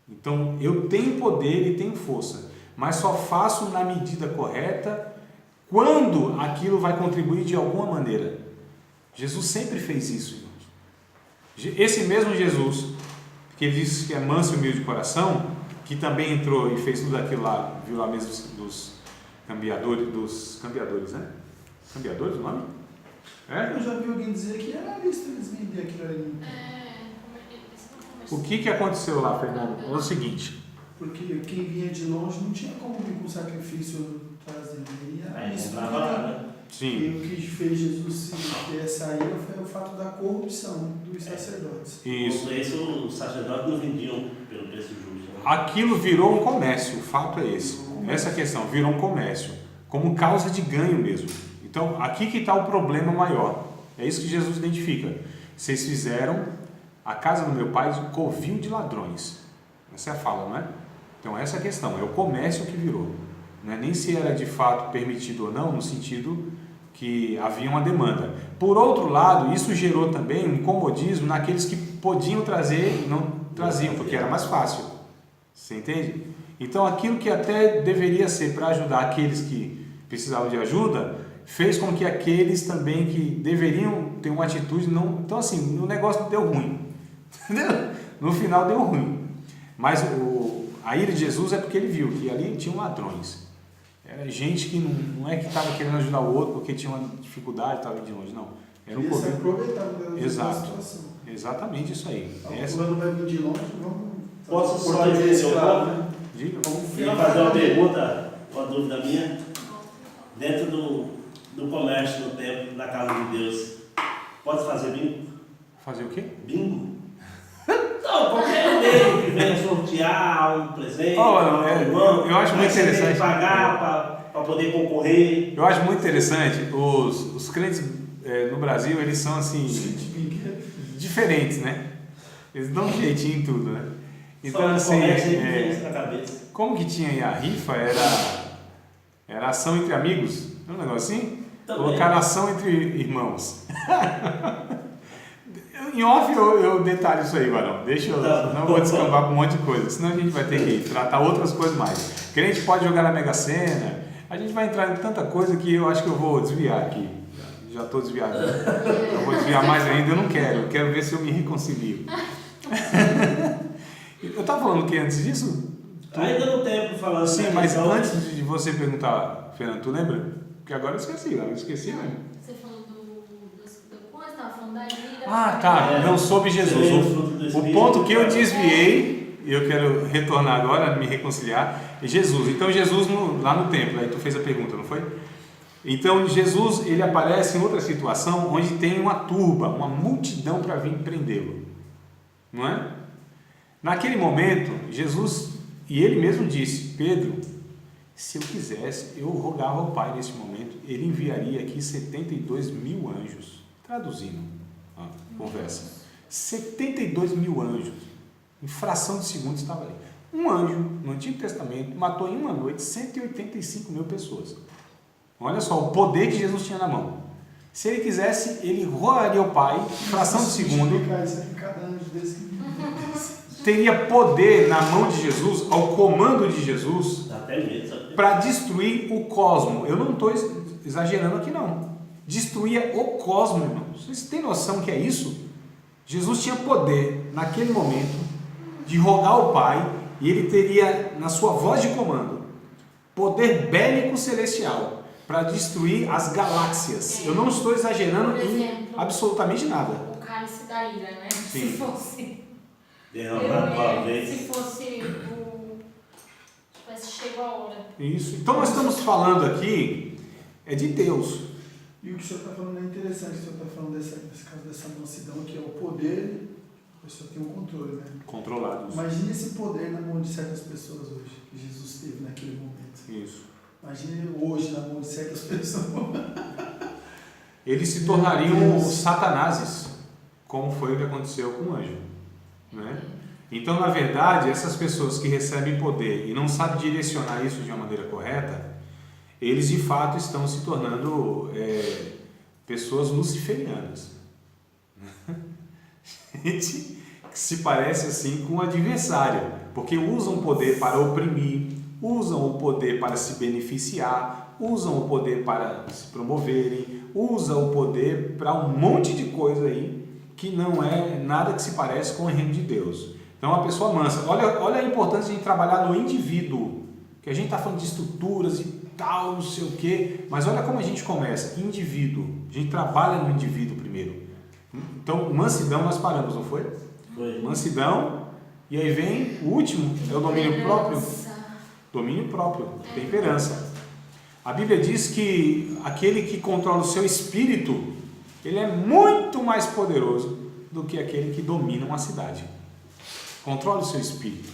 Então eu tenho poder e tenho força, mas só faço na medida correta quando aquilo vai contribuir de alguma maneira. Jesus sempre fez isso, irmãos. Esse mesmo Jesus, que ele disse que é manso e humilde de coração, que também entrou e fez tudo aquilo lá, viu lá mesmo dos cambiadores, né? Cambiadores o nome? Eu já vi alguém dizer que era visto eles venderem aquilo ali. O que aconteceu lá, Fernando? É o seguinte. Porque quem vinha de longe não tinha como vir com sacrifício trazendo. Aí comprava lá, né? Sim. E o que fez Jesus ter essa ira foi o fato da corrupção dos sacerdotes. Isso. Com isso, os sacerdotes não vendiam pelo preço justo. Né? Aquilo virou um comércio, o fato é esse. Essa questão virou um comércio, como causa de ganho mesmo. Então, aqui que está o problema maior. É isso que Jesus identifica. Vocês fizeram a casa do meu pai covil de ladrões. Essa é a fala, não é? Então, essa é a questão. É o comércio que virou. Não é nem se era de fato permitido ou não, no sentido que havia uma demanda. Por outro lado, isso gerou também um comodismo naqueles que podiam trazer e não traziam, porque era mais fácil. Você entende? Então, aquilo que até deveria ser para ajudar aqueles que precisavam de ajuda, fez com que aqueles também que deveriam ter uma atitude não... Então, assim, o negócio deu ruim. Entendeu? No final deu ruim. Mas a ira de Jesus é porque ele viu que ali tinham ladrões. Era gente que não é que estava querendo ajudar o outro porque tinha uma dificuldade, estava de longe, não. Era um poder. Aproveitar da situação. Exatamente isso aí. O fulano vai vir de longe, vamos... Posso só dizer seu ponto? né? Diga. E fazer uma pergunta, uma dúvida minha. Dentro do comércio no templo, na casa de Deus, pode fazer bingo? Fazer o quê? Bingo? Não, qualquer meio que venha sortear um presente, eu acho muito interessante. Tem que pagar para poder concorrer. Eu acho muito interessante. Os crentes no Brasil, eles são assim, diferentes, né? Eles dão um jeitinho em tudo, né? Então, assim, como que tinha aí a rifa? Era ação entre amigos? Não é um negócio assim? Colocaram ação entre irmãos. Em off eu detalho isso aí, Varão. Deixa eu. Não vou descambar com um monte de coisa, senão a gente vai ter que tratar outras coisas mais. Crente pode jogar na Mega Sena. A gente vai entrar em tanta coisa que eu acho que eu vou desviar aqui. Já estou desviado. Eu vou desviar mais ainda, eu não quero. Eu quero ver se eu me reconcilio. Eu estava falando que antes disso? Ainda não tempo falando. Sim, mas antes de você perguntar, Fernando, tu lembra? Porque agora eu esqueci mesmo. Você falou do coisa, estava falando da ira. Ah, tá. Não soube Jesus. O ponto que eu desviei, e eu quero retornar agora, me reconciliar, é Jesus. Então, Jesus lá no templo, aí tu fez a pergunta, não foi? Então, Jesus, ele aparece em outra situação onde tem uma turba, uma multidão para vir prendê-lo. Não é? Naquele momento, Jesus, e ele mesmo disse, Pedro, se eu quisesse, eu rogava ao Pai nesse momento, ele enviaria aqui 72 mil anjos. Traduzindo a conversa. 72 mil anjos. Em fração de segundos estava ali. Um anjo, no Antigo Testamento, matou em uma noite 185 mil pessoas. Olha só o poder que Jesus tinha na mão. Se ele quisesse, ele rogaria ao Pai, em fração de segundo. Teria poder na mão de Jesus, ao comando de Jesus, para destruir o cosmo. Eu não estou exagerando aqui não. Destruía o cosmo, irmãos. Vocês têm noção que é isso? Jesus tinha poder naquele momento de rogar ao Pai e ele teria na sua voz de comando poder bélico celestial para destruir as galáxias. Eu não estou exagerando em absolutamente nada. O cálice da ira, né? Sim. Se fosse. Derramado uma vez. Se fosse o. Tivesse chego a hora. Isso. Então nós estamos falando aqui de Deus. E o que o senhor está falando é interessante, o senhor está falando nesse caso dessa mansidão, que é o poder, a pessoa tem um controle, né? Controlados. Imagine esse poder na mão de certas pessoas hoje, que Jesus teve naquele momento. Isso. Imagine hoje na mão de certas pessoas. Eles se tornariam satanases, como foi o que aconteceu com o anjo, né? Então, na verdade, essas pessoas que recebem poder e não sabem direcionar isso de uma maneira correta, eles de fato estão se tornando pessoas luciferianas. Gente que se parece assim com o adversário, porque usam o poder para oprimir, usam o poder para se beneficiar, usam o poder para se promoverem, usam o poder para um monte de coisa aí que não é nada que se parece com o reino de Deus. Então, uma pessoa mansa, olha a importância de trabalhar no indivíduo, que a gente está falando de estruturas e tal, não sei o quê, mas olha como a gente começa, indivíduo, a gente trabalha no indivíduo primeiro. Então, mansidão nós paramos, não foi? Foi. Mansidão, e aí vem o último, é o domínio próprio. Domínio próprio, temperança. A Bíblia diz que aquele que controla o seu espírito, ele é muito mais poderoso do que aquele que domina uma cidade. Controla o seu espírito.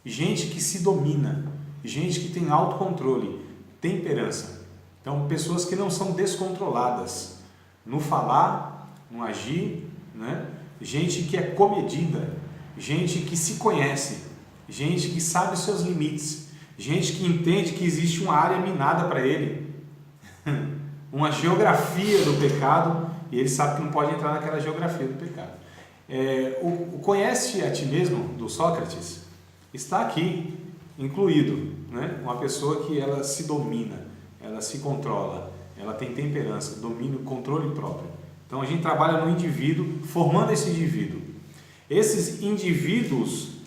Gente que se domina, gente que tem autocontrole, temperança. Então, pessoas que não são descontroladas no falar, no agir, né? Gente que é comedida, gente que se conhece, gente que sabe os seus limites, gente que entende que existe uma área minada para ele, uma geografia do pecado, e ele sabe que não pode entrar naquela geografia do pecado. O conhece a ti mesmo, do Sócrates, está aqui incluído, né? Uma pessoa que ela se domina, ela se controla, ela tem temperança, domínio, controle próprio. Então a gente trabalha no indivíduo, formando esse indivíduo. Esses indivíduos,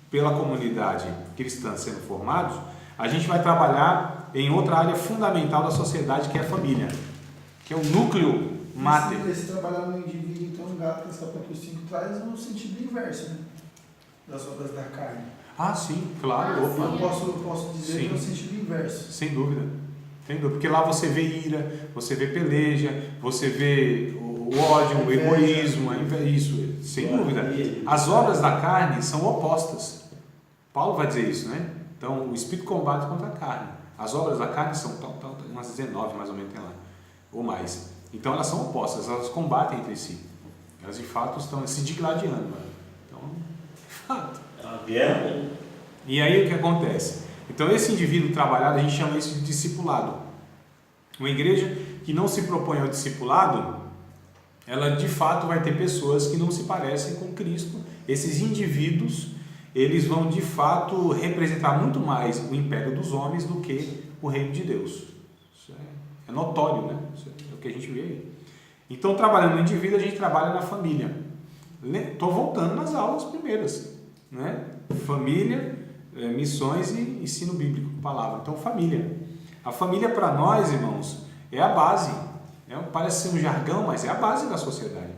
pela comunidade cristã sendo formados, a gente vai trabalhar em outra área fundamental da sociedade, que é a família, que é o núcleo mater. Esse trabalhar no indivíduo, então, Gálatas capítulo 5 traz no sentido inverso, né? Das obras da carne. Ah, sim, claro. Opa. Eu posso dizer que é no sentido inverso. Sem dúvida. Porque lá você vê ira, você vê peleja, você vê o ódio, o egoísmo, isso, sem dúvida. As obras da carne são opostas. Paulo vai dizer isso, né? Então, o espírito combate contra a carne. As obras da carne são umas 19 mais ou menos tem lá, ou mais. Então, elas são opostas, elas combatem entre si. Elas de fato estão se digladiando. Então, de fato. É uma guerra. E aí o que acontece? Então, esse indivíduo trabalhado, a gente chama isso de discipulado. Uma igreja que não se propõe ao discipulado, ela de fato vai ter pessoas que não se parecem com Cristo. Esses indivíduos, eles vão de fato representar muito mais o império dos homens do que o reino de Deus. Isso é notório, né? Isso é o que a gente vê aí. Então, trabalhando no indivíduo, a gente trabalha na família. Estou voltando nas aulas primeiras, né? Família, missões e ensino bíblico, palavra. Então, família. A família para nós, irmãos, é a base. Parece ser um jargão, mas é a base da sociedade.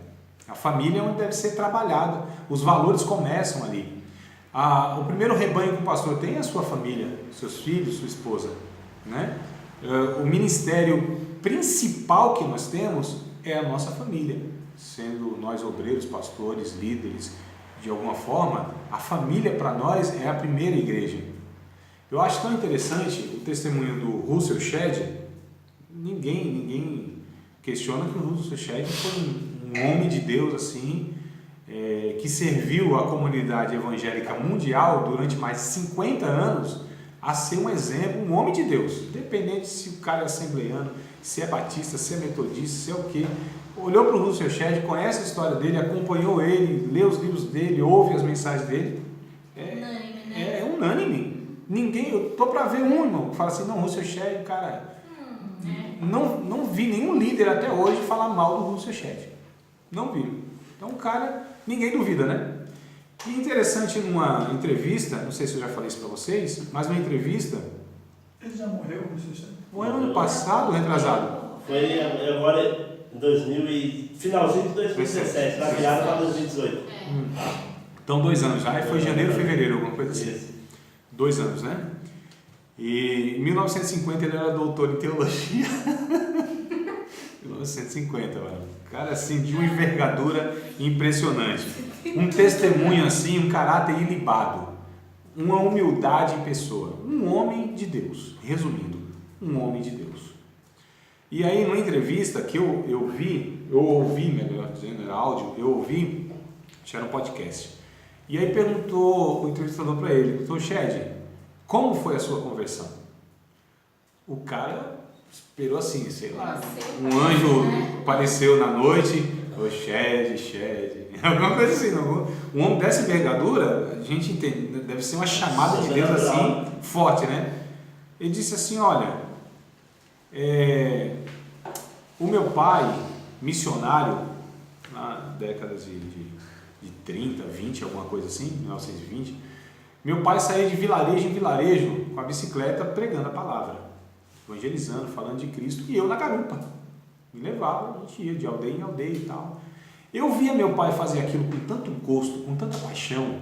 A família é onde deve ser trabalhada. Os valores começam ali. O primeiro rebanho que o pastor tem é a sua família, seus filhos, sua esposa, né? O ministério principal que nós temos é a nossa família, sendo nós obreiros, pastores, líderes, de alguma forma, a família para nós é a primeira igreja. Eu acho tão interessante o testemunho do Russell Shedd. Ninguém questiona que o Russell Shedd foi um homem de Deus assim, que serviu a comunidade evangélica mundial durante mais de 50 anos a ser um exemplo, um homem de Deus, independente se o cara é assembleiano, se é batista, se é metodista, se é o quê. Olhou para o Russell Shedd, conhece a história dele, acompanhou ele, lê os livros dele, ouve as mensagens dele. Unânime, né? É unânime. Ninguém, eu tô para ver um irmão que fala assim, não, Russell Shedd, cara, não vi nenhum líder até hoje falar mal do Russell Shedd. Não vi. Então o cara, ninguém duvida, né? E interessante, numa entrevista, não sei se eu já falei isso para vocês, mas numa entrevista... Ele já morreu, Russell Shedd? O ano passado, retrasado? Foi agora em 2000 e finalzinho de 2017, na virada para 2018. Então 2 anos já, e foi janeiro, fevereiro, alguma coisa assim. Isso. 2 anos, né? E em 1950 ele era doutor em teologia. 1950, mano. Cara, assim, de uma envergadura impressionante. Um testemunho assim, um caráter ilibado. Uma humildade em pessoa. Um homem de Deus. Resumindo, um homem de Deus. E aí, numa entrevista que eu ouvi, melhor dizendo, era áudio, eu ouvi, acho que era um podcast. E aí perguntou o entrevistador para ele, perguntou, Shed, como foi a sua conversão? O cara esperou assim, sei lá, um anjo apareceu na noite, ô Shed, alguma coisa assim, não? Um homem dessa envergadura, a gente entende, deve ser uma chamada de Deus assim, forte, né? Ele disse assim, olha, o meu pai, missionário, na década de 30, 20, alguma coisa assim, 1920, meu pai saía de vilarejo em vilarejo com a bicicleta pregando a palavra, evangelizando, falando de Cristo, e eu na garupa. Me levava, a gente ia de aldeia em aldeia e tal. Eu via meu pai fazer aquilo com tanto gosto, com tanta paixão,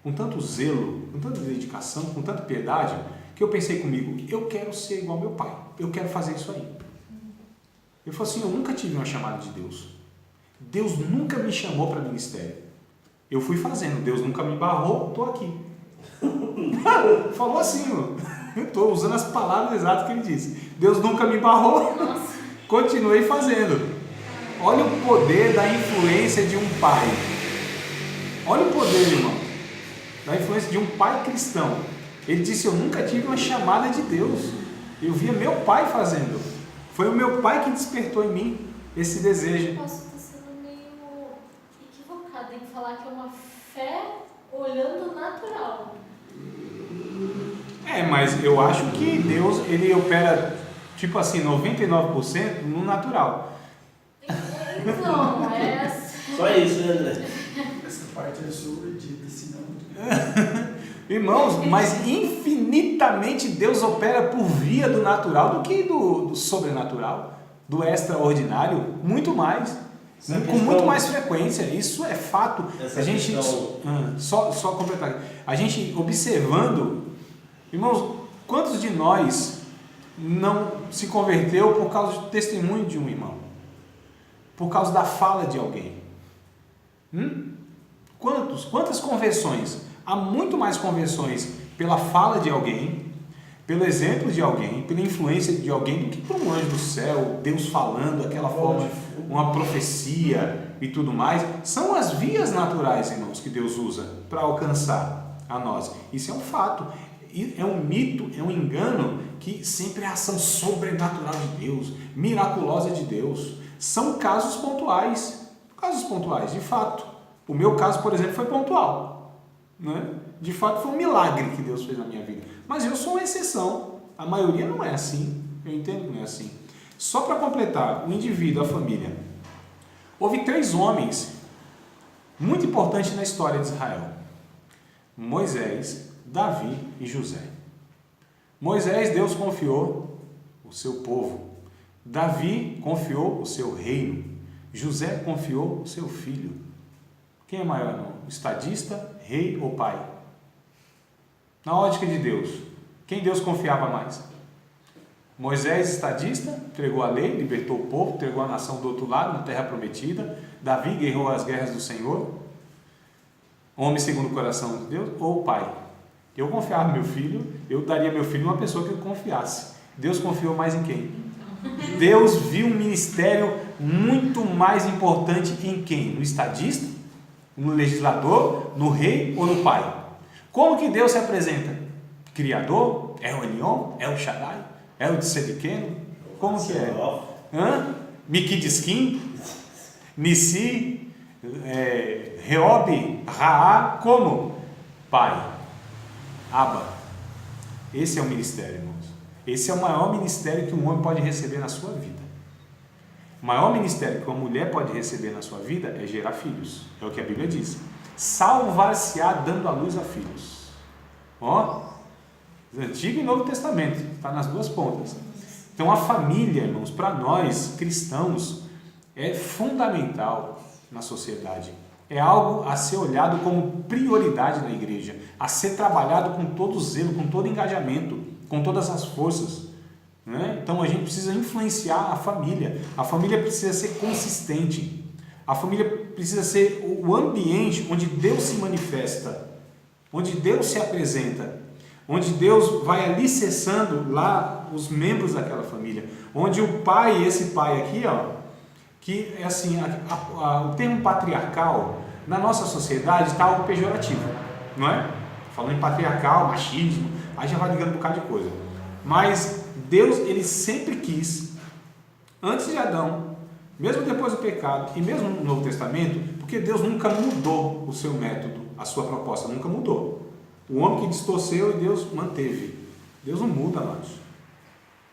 com tanto zelo, com tanta dedicação, com tanta piedade, que eu pensei comigo, eu quero ser igual ao meu pai, eu quero fazer isso aí. Eu falei assim, eu nunca tive uma chamada de Deus. Deus nunca me chamou para ministério. Eu fui fazendo, Deus nunca me barrou, estou aqui. Falou assim, estou usando as palavras exatas que ele disse. Deus nunca me barrou, continuei fazendo. Olha o poder da influência de um pai. Olha o poder, irmão, da influência de um pai cristão. Ele disse, eu nunca tive uma chamada de Deus. Eu via meu pai fazendo. Foi o meu pai que despertou em mim esse desejo. Eu posso estar sendo meio equivocada em falar que é uma fé olhando o natural. Mas eu acho que Deus, ele opera, tipo assim, 99% no natural. Então, Só isso, né, André? Essa parte é sua, dita, senão. Irmãos, mas infinitamente Deus opera por via do natural do que do sobrenatural, do extraordinário, muito mais, com muito mais frequência. Isso é fato. A gente só completar aqui. A gente observando, irmãos, quantos de nós não se converteu por causa do testemunho de um irmão, por causa da fala de alguém? Quantas conversões? Há muito mais conversões pela fala de alguém, pelo exemplo de alguém, pela influência de alguém, do que por um anjo do céu, Deus falando daquela forma, uma profecia e tudo mais. São as vias naturais, irmãos, que Deus usa para alcançar a nós. Isso é um fato. É um mito, é um engano que sempre é a ação sobrenatural de Deus, miraculosa de Deus. São casos pontuais, de fato. O meu caso, por exemplo, foi pontual. Né? De fato foi um milagre que Deus fez na minha vida, mas eu sou uma exceção, a maioria não é assim, eu entendo que não é assim. Só para completar, o indivíduo, a família, houve 3 homens muito importantes na história de Israel: Moisés, Davi e José. Moisés, Deus confiou o seu povo. Davi confiou o seu reino. José confiou o seu filho. Quem é maior, não? O estadista, rei ou pai? Na ótica de Deus, quem Deus confiava mais? Moisés, estadista, entregou a lei, libertou o povo, entregou a nação do outro lado, na terra prometida. Davi guerreou as guerras do Senhor. Homem segundo o coração de Deus, ou pai? Eu confiava no meu filho, eu daria meu filho a uma pessoa que eu confiasse. Deus confiou mais em quem? Deus viu um ministério muito mais importante em quem? No estadista? No legislador, no rei ou no pai? Como que Deus se apresenta? Criador? É o Elion? É o Shaddai? É o Tzedekeno? Como que é? Mikidiskim? Nissi? Reob? Raá? Como? Pai. Abba. Esse é o ministério, irmãos. Esse é o maior ministério que um homem pode receber na sua vida. O maior ministério que uma mulher pode receber na sua vida é gerar filhos. É o que a Bíblia diz. Salvar-se-á dando à luz a filhos. Antigo e Novo Testamento. Está nas duas pontas. Então a família, irmãos, para nós cristãos, é fundamental na sociedade. É algo a ser olhado como prioridade na igreja, a ser trabalhado com todo zelo, com todo engajamento, com todas as forças. Né? Então a gente precisa influenciar a família precisa ser consistente, a família precisa ser o ambiente onde Deus se manifesta, onde Deus se apresenta, onde Deus vai alicerçando lá os membros daquela família, onde o pai, esse pai aqui, ó, que é assim, o termo patriarcal na nossa sociedade está algo pejorativo, não é? Falando em patriarcal, machismo, aí já vai ligando um bocado de coisa. Mas Deus, ele sempre quis, antes de Adão, mesmo depois do pecado e mesmo no Novo Testamento, porque Deus nunca mudou o seu método, a sua proposta nunca mudou. O homem que distorceu e Deus manteve. Deus não muda, amados.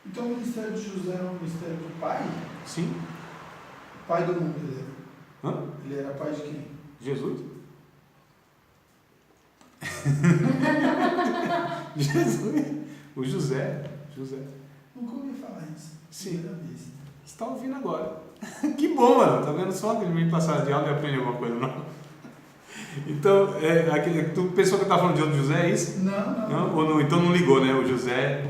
Então o ministério de José é um ministério do pai? Sim. Pai do mundo, ele era. Hã? Ele era pai de quem? Jesus? Jesus? O José. Nunca ouvi falar isso. Sim. Primeira vez. Você está ouvindo agora. Que bom, mano. Tá vendo só que ele vem passar de aula e aprende alguma coisa, não? Então, tu pensou que eu estava falando de outro José, é isso? Não. Ou não? Então não ligou, né? O José.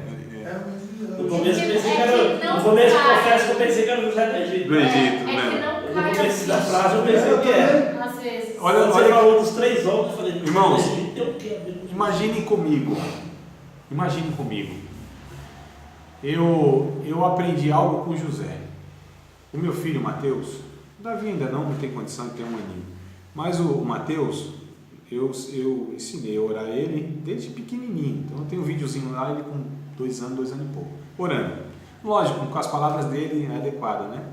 No começo eu pensei que era. No começo, confesso que eu pensei que era o José do Egito. Do Egito, que né? não No cai começo da assim. frase eu pensei que era. Às vezes. Olha, Quando você falou dos 3 homens, eu falei, irmãos, do Egito, eu quero. Imagine comigo. Eu aprendi algo com José. O meu filho Mateus, Davi ainda não tem condição de ter um aninho, mas o Mateus, eu ensinei a orar ele desde pequenininho. Então eu tenho um videozinho lá, ele com 2 anos e pouco, orando. Lógico, com as palavras dele adequadas, né?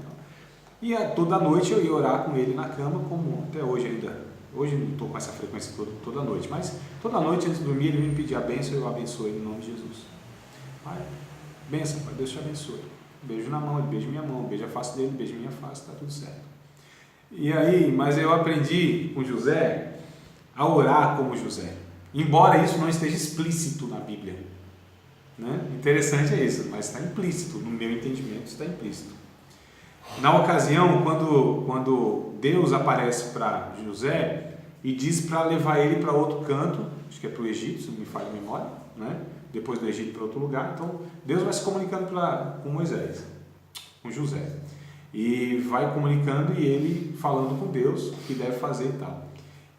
E toda noite eu ia orar com ele na cama, como até hoje ainda. Hoje não estou com essa frequência toda noite, mas toda noite antes de dormir ele me pedia a bênção e eu abençoo ele em nome de Jesus. Pai, bênção, Pai, Deus te abençoe. Beijo na mão, ele beija minha mão, beija a face dele, beija minha face, está tudo certo. E aí, mas eu aprendi com José a orar como José, embora isso não esteja explícito na Bíblia. Né? Interessante é isso, mas está implícito, no meu entendimento está implícito. Na ocasião, quando Deus aparece para José e diz para levar ele para outro canto, acho que é para o Egito, se não me falha a memória, né? Depois do Egito para outro lugar, então Deus vai se comunicando com Moisés, com José, e vai comunicando e ele falando com Deus o que deve fazer e tal.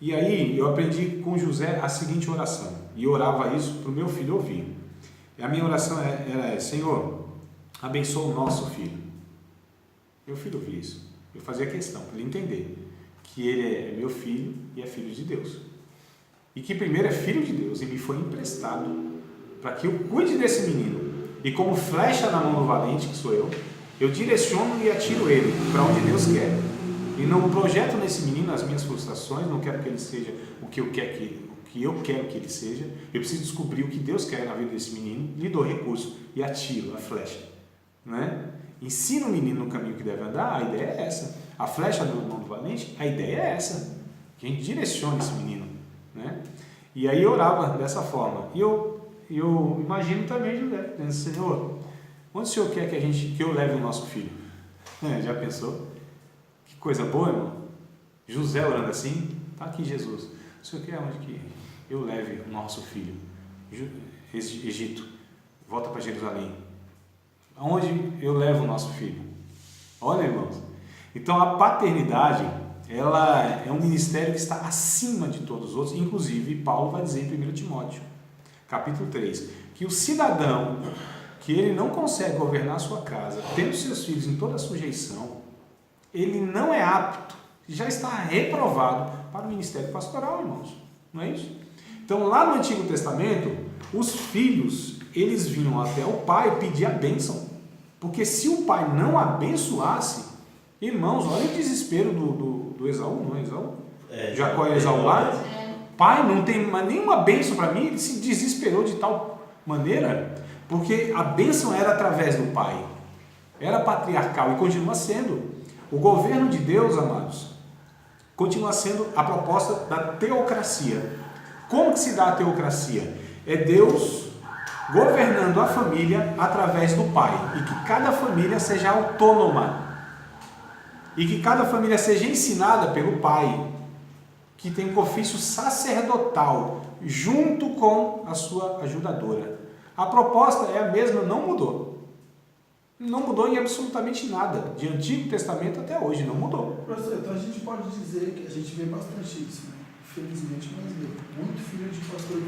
E aí eu aprendi com José a seguinte oração, e eu orava isso para o meu filho ouvir. E a minha oração era: Senhor, abençoa o nosso filho. Meu filho ouvia isso. Eu fazia questão para ele entender que ele é meu filho e é filho de Deus. E que primeiro é filho de Deus e me foi emprestado para que eu cuide desse menino. E como flecha na mão do valente, que sou eu direciono e atiro ele para onde Deus quer. E não projeto nesse menino as minhas frustrações, não quero que ele seja o que eu quero que ele seja. Eu preciso descobrir o que Deus quer na vida desse menino, lhe dou recurso e atiro a flecha. Né? Ensina o menino no caminho que deve andar, a ideia é essa. A flecha do mão do valente, a ideia é essa. Que a gente direcione esse menino. Né? E aí eu orava dessa forma. E eu imagino também José, dizendo: Senhor, onde o Senhor quer que eu leve o nosso filho? Já pensou? Que coisa boa, irmão? José orando assim, está aqui Jesus. O Senhor quer onde que eu leve o nosso filho? Egito, volta para Jerusalém. Aonde eu levo o nosso filho? Olha, irmãos. Então a paternidade, ela é um ministério que está acima de todos os outros. Inclusive Paulo vai dizer em 1 Timóteo, capítulo 3, que o cidadão que ele não consegue governar a sua casa, tendo seus filhos em toda a sujeição, ele não é apto, já está reprovado para o ministério pastoral, irmãos. Não é isso? Então lá no Antigo Testamento, os filhos, eles vinham até o pai pedir a bênção. Porque se o pai não abençoasse, irmãos, olha o desespero do Esaú, não é Esaú? Jacó e Esaú lá. Pai, não tem nenhuma bênção para mim. Ele se desesperou de tal maneira, porque a bênção era através do pai. Era patriarcal e continua sendo. O governo de Deus, amados, continua sendo a proposta da teocracia. Como que se dá a teocracia? É Deus governando a família através do pai, e que cada família seja autônoma, e que cada família seja ensinada pelo pai, que tem um ofício sacerdotal, junto com a sua ajudadora. A proposta é a mesma, não mudou. Não mudou em absolutamente nada, de Antigo Testamento até hoje, não mudou. Professor, então a gente pode dizer que a gente vê bastante isso, né? Infelizmente, mas vê muito filho de pastor